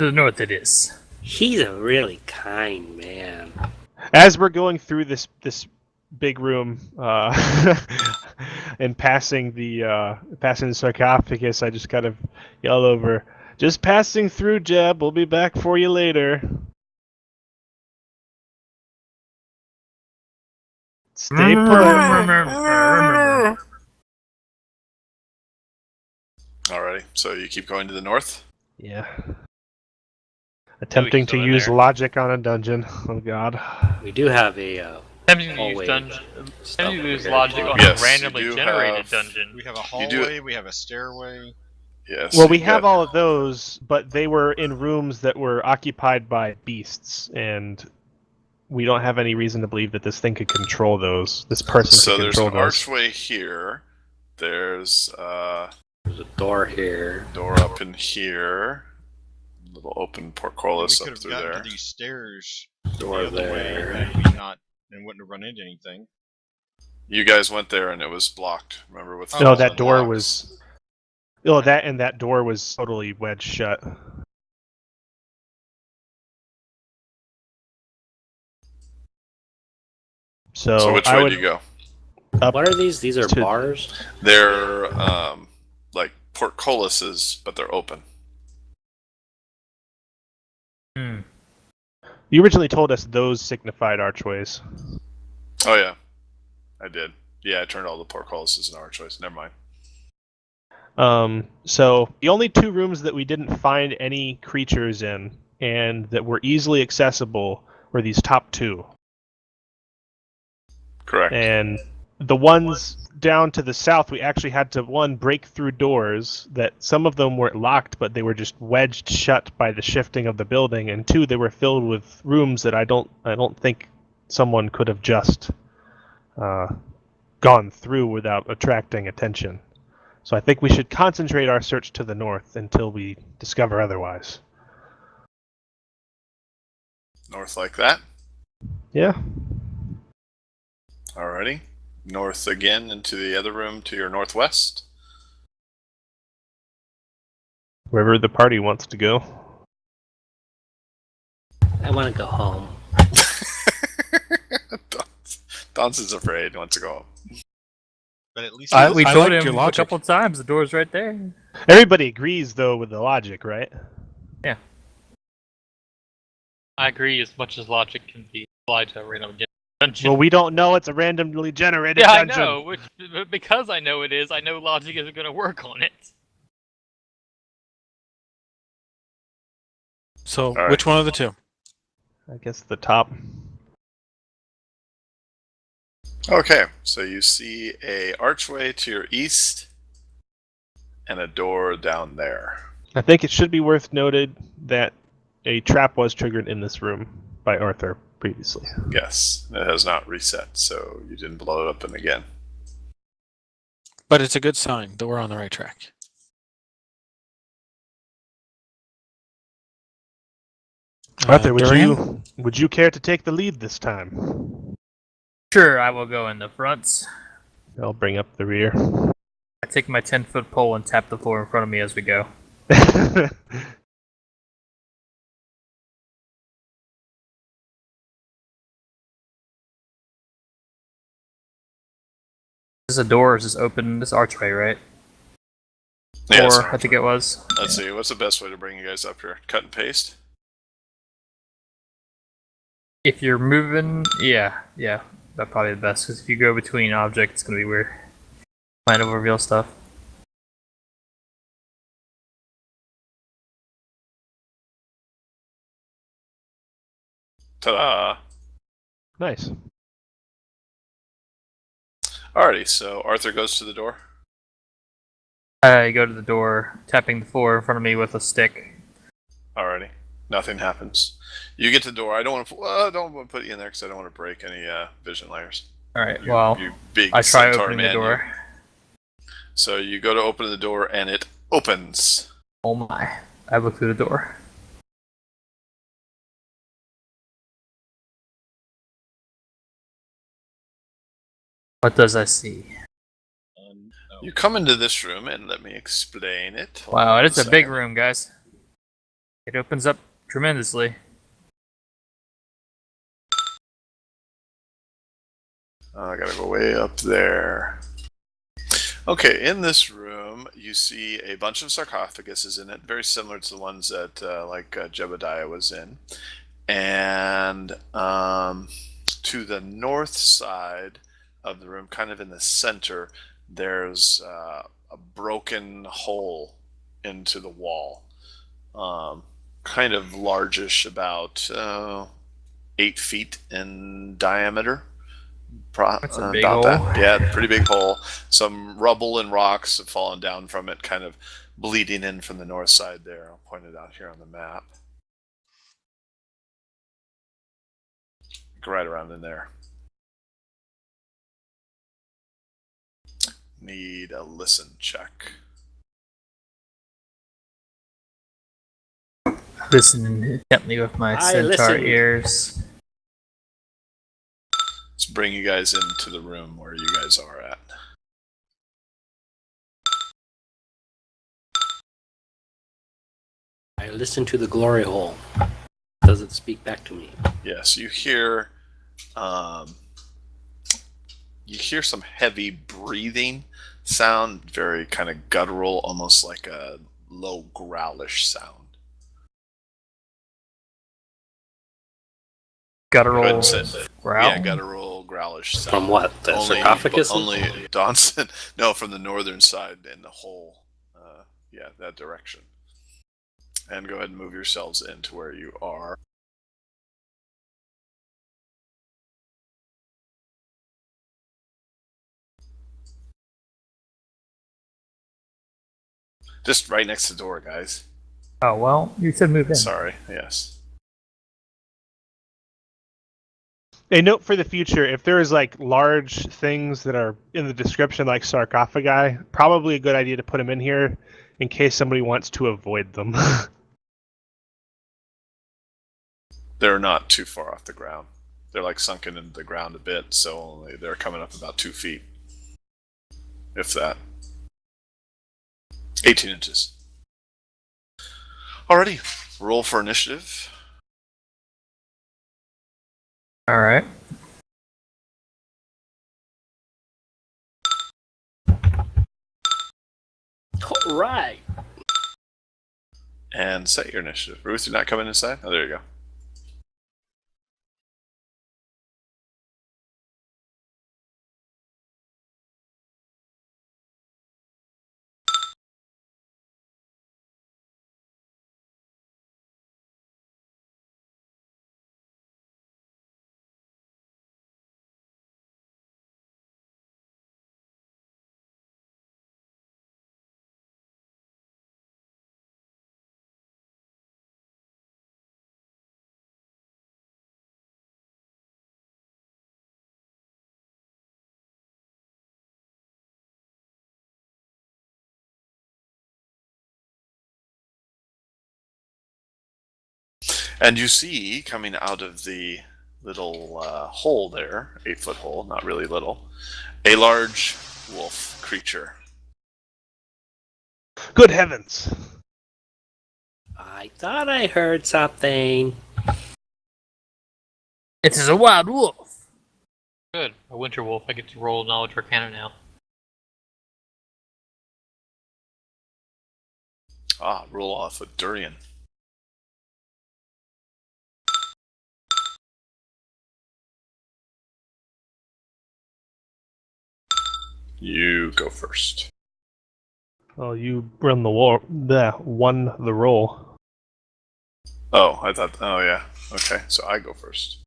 To the north it is. He's a really kind man. As we're going through this big room and passing the sarcophagus, I just kind of yell over, "Just passing through, Jeb. We'll be back for you later." Stay put. Alrighty, so you keep going to the north? Yeah. Attempting to go in use there. logic on a dungeon. Oh god. We do have a Attempting to hallway. use dungeon. Attempting to use here. logic on Yes, a randomly you do generated have- dungeon. We have a You do- hallway, we have a stairway. Yes. Well, we you have got- all of those, but they were in rooms that were occupied by beasts, and we don't have any reason to believe that this thing could control those. This person So could there's control an those. archway here. There's There's a door here. door up in here. Little open portcullis We could up have through gotten there. to these stairs Door the other way, there. and we not and wouldn't have run into anything. You guys went there and it was blocked. Remember with No, Oh, that door blocks. was. Oh, that door was totally wedged shut. So which I way would do you go? up What are these? These are to- bars? They're like portcullises, but they're open. Hmm. You originally told us those signified archways. Oh yeah, I did. Yeah, I turned all the portcullises into archways. Never mind. So the only two rooms that we didn't find any creatures in and that were easily accessible were these top two. Correct. And The ones down to the south, we actually had to, one, break through doors that some of them weren't locked, but they were just wedged shut by the shifting of the building, and two, they were filled with rooms that I don't think someone could have just gone through without attracting attention. So I think we should concentrate our search to the north until we discover otherwise. North like that. Yeah. Alrighty. North again into the other room to your northwest. Wherever the party wants to go. I want to go home. Donson's afraid. He wants to go home. But at least We I told liked him your a logic. couple times. The door's right there. Everybody agrees, though, with the logic, right? I agree as much as logic can be applied to a random dungeon. Well, we don't know it's a randomly generated yeah, dungeon. I know. But because I know it is, I know logic isn't going to work on it. So, right. which one of the two? I guess the top. Okay, so you see a archway to your east and a door down there. I think it should be worth noted that a trap was triggered in this room by Arthur previously. Yes, it has not reset, so you didn't blow it open again. But it's a good sign that we're on the right track. Arthur, Durian? would you care to take the lead this time? Sure, I will go in the front. I'll bring up the rear. I take my 10-foot pole and tap the floor in front of me as we go. This is a door. Is this open? This archway, right? Yeah, Or sorry. I think it was. Let's see, what's the best way to bring you guys up here? Cut and paste? If you're moving, yeah, that's probably the best. Because if you go between objects, it's gonna be weird. Might overreveal stuff. Ta-da! Nice. Alrighty, so Arthur goes to the door. I go to the door, tapping the floor in front of me with a stick. Alrighty, nothing happens. You get to the door. I don't want to put you in there because I don't want to break any vision layers. All right. You- Well, you big I try centaur opening the man, door. So you go to open the door and it opens. Oh my! I look through the door. What does I see? You come into this room and let me explain it. Hold Wow, on it's a big second. room, guys. It opens up tremendously. I gotta go way up there. Okay, in this room, you see a bunch of sarcophaguses in it, very similar to the ones that Jebediah was in. And to the north side of the room, kind of in the center, there's a broken hole into the wall. Kind of largish, about 8 feet in diameter. That's a big About hole. that. Yeah, pretty big hole. Some rubble and rocks have fallen down from it, kind of bleeding in from the north side there. I'll point it out here on the map. Go right around in there. Need a listen check. Listen intently with my I centaur listened. ears. Let's bring you guys into the room where you guys are at. I listen to the glory hole. Does it speak back to me? Yes, you hear some heavy breathing sound, very kind of guttural, almost like a low growlish sound. Go ahead Guttural and say- growl. Yeah, guttural growlish sound. From what? The sarcophagus? Only Donson. No, from the northern side in the hole. Yeah, that direction. And go ahead and move yourselves into where you are. Just right next to the door, guys. Oh well, you said move in. Sorry. Yes. A note for the future: if there is like large things that are in the description, like sarcophagi, probably a good idea to put them in here in case somebody wants to avoid them. They're not too far off the ground. They're like sunken into the ground a bit, so only they're coming up about 2 feet, if that. 18 inches. Alrighty, roll for initiative. All right. All right. And set your initiative. Ruth, you're not coming inside? Oh, there you go. And you see, coming out of the little hole there, 8-foot hole, not really little, a large wolf creature. Good heavens! I thought I heard something. It is a wild wolf. Good. A winter wolf. I get to roll knowledge arcana now. Ah, roll off with Durian. You go first. Well, you run the war. Won the roll. Oh, I thought. Oh, yeah. Okay, so I go first.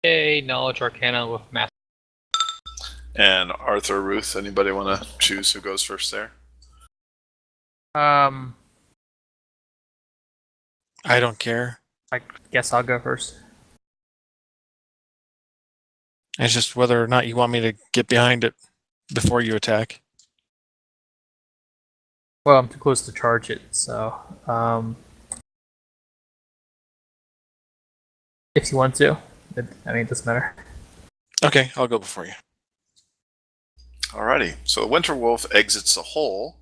Yay, knowledge arcana with math. And Arthur, Ruth, anybody want to choose who goes first there? Um, I don't care. I guess I'll go first. It's just whether or not you want me to get behind it before you attack. Well, I'm too close to charge it, so if you want to, it doesn't matter. Okay, I'll go before you. Alrighty, so the winter wolf exits the hole,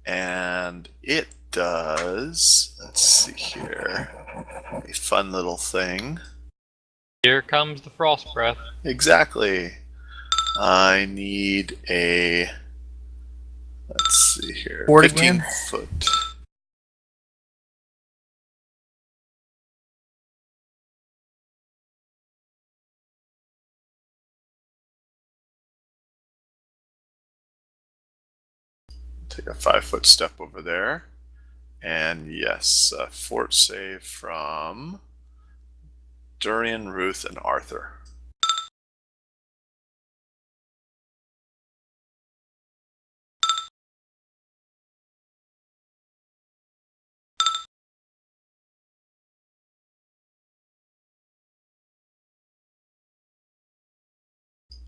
and it does, let's see here, a fun little thing. Here comes the frost breath. Exactly. I need a, let's see here, 40 15 man? foot. Take a 5-foot step over there. And yes, fort save from Durian, Ruth, and Arthur.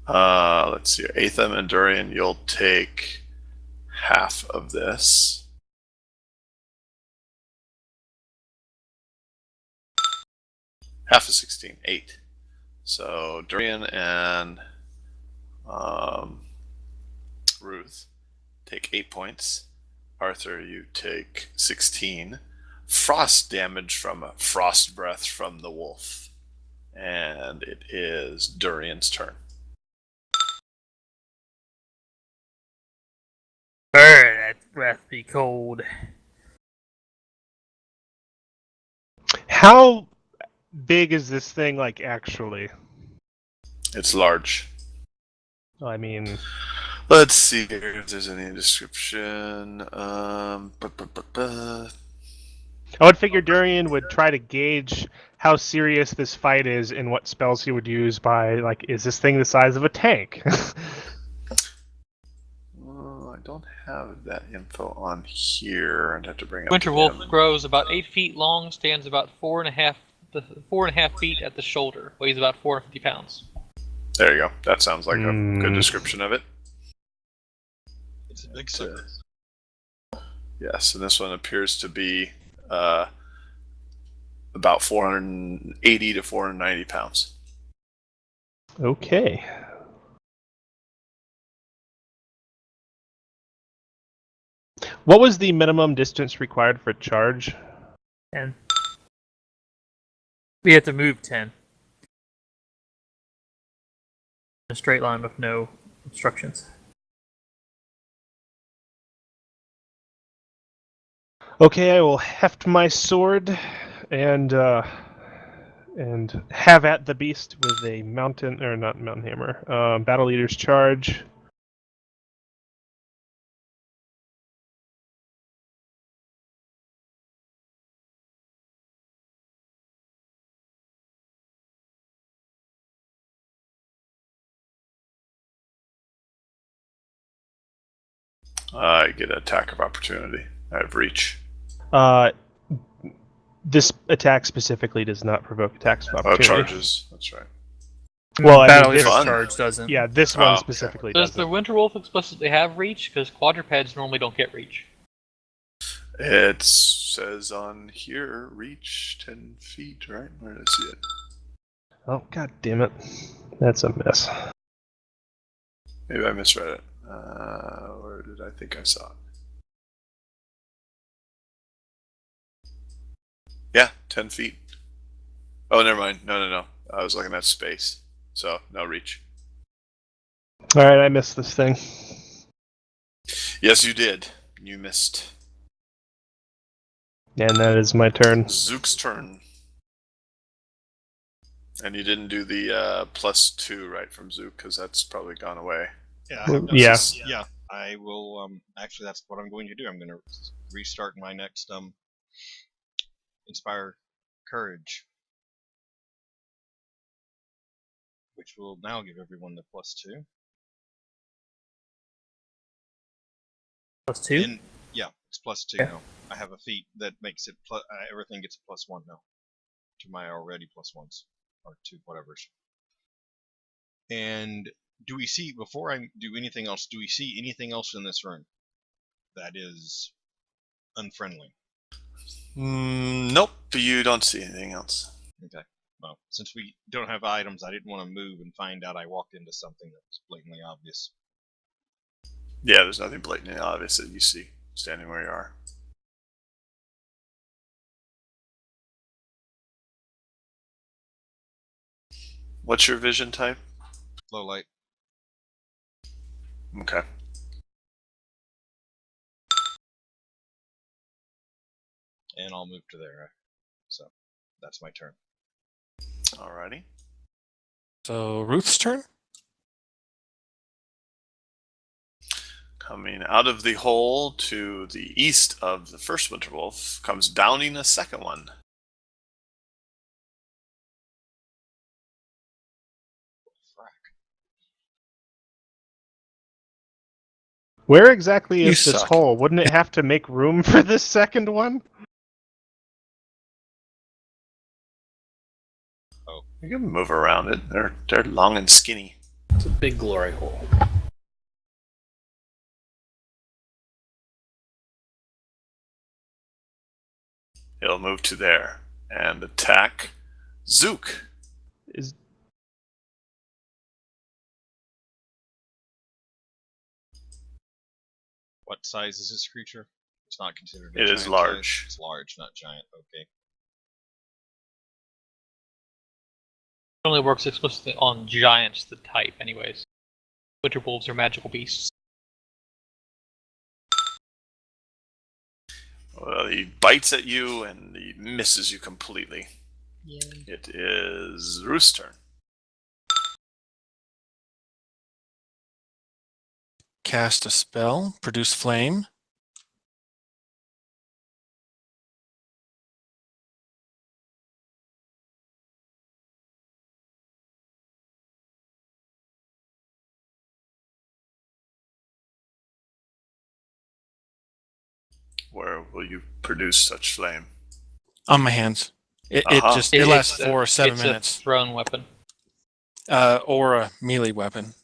Let's see, Atham and Durian, you'll take half of this. Half of 16, 8. So Durian and Ruth take 8 points. Arthur, you take 16. Frost damage from a frost breath from the wolf. And it is Durian's turn. Burn that breath be cold. How big is this thing, like, actually? It's large. I mean, Let's see here if there's any description. I would figure Durian would try to gauge how serious this fight is and what spells he would use by, like, is this thing the size of a tank? I don't have that info on here. I'd have to bring it up Winter wolf again. grows about 8 feet long, stands about 4.5 feet at the shoulder, weighs about 450 pounds. There you go. That sounds like a good description of it. It's a big sucker. Yes, and this one appears to be about 480 to 490 pounds. Okay. What was the minimum distance required for charge? 10. We have to move 10. In a straight line with no obstructions. Okay, I will heft my sword and have at the beast with a mountain, or not mountain hammer, battle leader's charge. I get an attack of opportunity. I have reach. This attack specifically does not provoke attacks of Oh, opportunity. charges. That's right. Well, I Battle mean, Leader's fun. charge doesn't. Yeah, this one okay. specifically Does doesn't. the winter wolf explicitly have reach? Because quadrupeds normally don't get reach. It says on here, reach 10 feet, right? Where did I see it? Oh, god damn it. That's a mess. Maybe I misread it. Where did I think I saw it? Yeah, 10 feet. Oh, never mind. No. I was looking at space. So, no reach. Alright, I missed this thing. Yes, you did. You missed. And that is my turn. Zook's turn. And you didn't do the +2, right, from Zook, because that's probably gone away. Yeah. I have no Yeah. sense. Yeah. I will. Actually, that's what I'm going to do. I'm going to restart my next inspire courage, which will now give everyone the +2. +2? And yeah, it's +2 Yeah. now. I have a feat that makes it everything gets a +1 now to my already +1s or to whatever's. And do we see, before I do anything else, do we see anything else in this room that is unfriendly? Nope, you don't see anything else. Okay. Well, since we don't have items, I didn't want to move and find out I walked into something that was blatantly obvious. Yeah, there's nothing blatantly obvious that you see standing where you are. What's your vision type? Low light. Okay. And I'll move to there. So that's my turn. Alrighty. So Ruth's turn? Coming out of the hole to the east of the first winter wolf comes downing a second one. Where exactly You is this suck. hole? Wouldn't it have to make room for this second one? You can move around it. They're long and skinny. It's a big glory hole. He'll move to there and attack Zook. Is What size is this creature? It's not considered a It giant is large. size. It's large, not giant. Okay. It only works explicitly on giants, the type, anyways. Winter wolves are magical beasts. Well, he bites at you and he misses you completely. Yeah. It is Roost's turn. Cast a spell, produce flame. Where will you produce such flame? On my hands. It Uh-huh. it lasts It's 4 or 7 it's minutes. a thrown weapon. Or a melee weapon.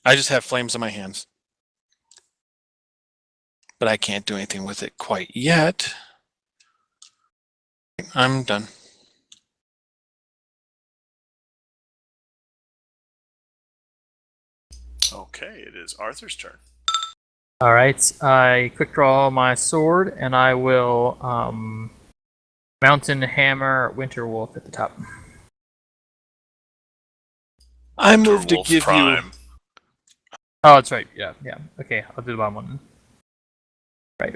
I just have flames on my hands. But I can't do anything with it quite yet. I'm done. Okay, it is Arthur's turn. All right, I quick draw my sword, and I will mountain hammer Winterwolf at the top. I move to Wolf give Prime. Oh, that's right. Yeah. Okay, I'll do the bottom one. Right.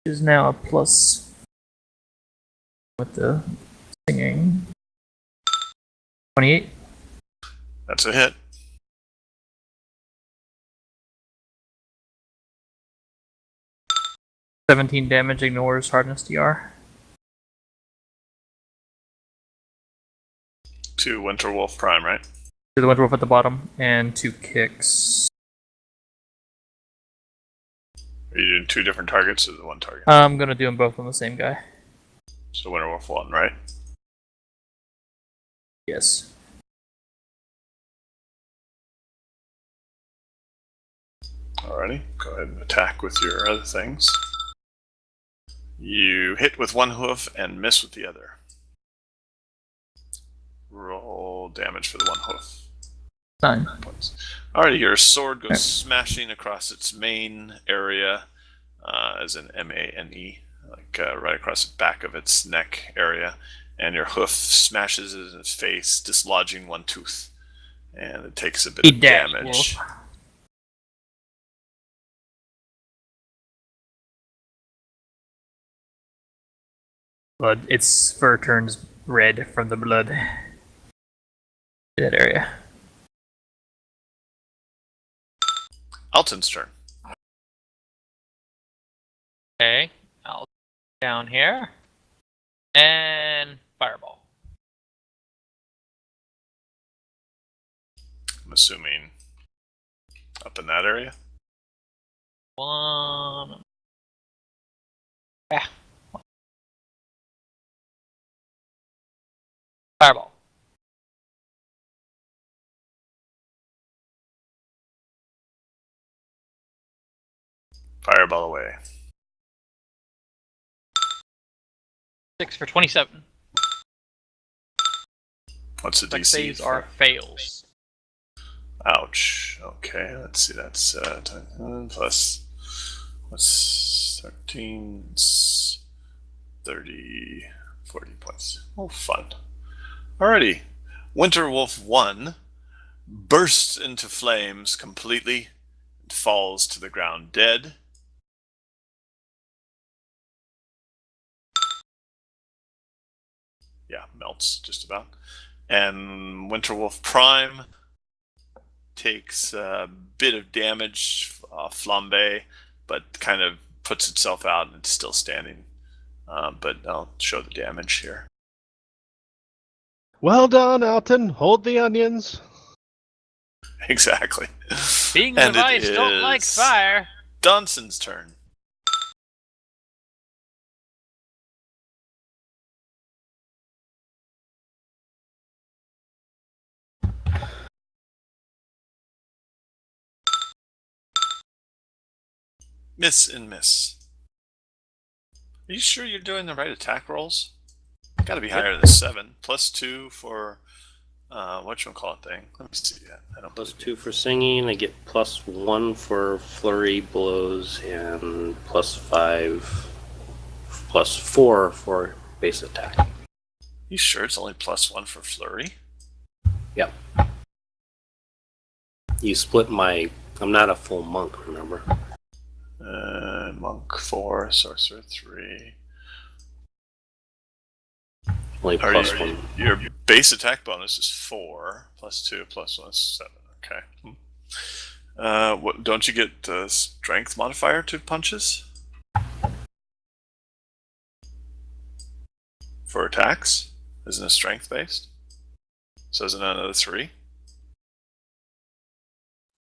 Is now a plus with the singing. 28. That's a hit. $17 damage, ignores hardness DR. To Winterwolf Prime, right? To the Winterwolf at the bottom, and 2 kicks. Are you doing 2 different targets or the 1 target? I'm gonna do them both on the same guy. So Winterwolf 1, right? Yes. Alrighty, go ahead and attack with your other things. You hit with 1 hoof and miss with the other. Roll damage for the 1 hoof. 9. Points. Alrighty, your sword goes smashing across its main area, as in MANE, like right across the back of its neck area, and your hoof smashes it in its face, dislodging 1 tooth, and it takes a bit of damage. Wolf. Blood. Its fur turns red from the blood in that area. Alton's turn. Okay, I'll down here and fireball. I'm assuming up in that area. 1. Yeah. Fireball. Fireball away. 6 for 27. What's the Dex DC? saves are fails. Ouch. Okay, let's see. That's 10 plus what's 13, 30, 40 points. Oh, fun. Alrighty. Winterwolf 1 bursts into flames completely and falls to the ground dead. Yeah, melts just about. And Winterwolf Prime takes a bit of damage, flambe, but kind of puts itself out and it's still standing. But I'll show the damage here. Well done, Alton. Hold the onions. Exactly. Beings And of it ice don't like is fire. Donson's turn. Miss and miss. Are you sure you're doing the right attack rolls? Gotta be higher than 7. Plus 2 for whatchamacallit thing. Let me see that. I don't Plus believe 2 for singing. I get plus 1 for flurry blows, and plus 5, plus 4 for base attack. You sure it's only plus 1 for flurry? Yep. You split my. I'm not a full monk, remember? Monk 4, sorcerer 3. Only plus 1. Your base attack bonus is 4, plus 2, plus 1 is 7. Okay. What, don't you get the strength modifier to punches? For attacks? Isn't it strength based? So is it another 3?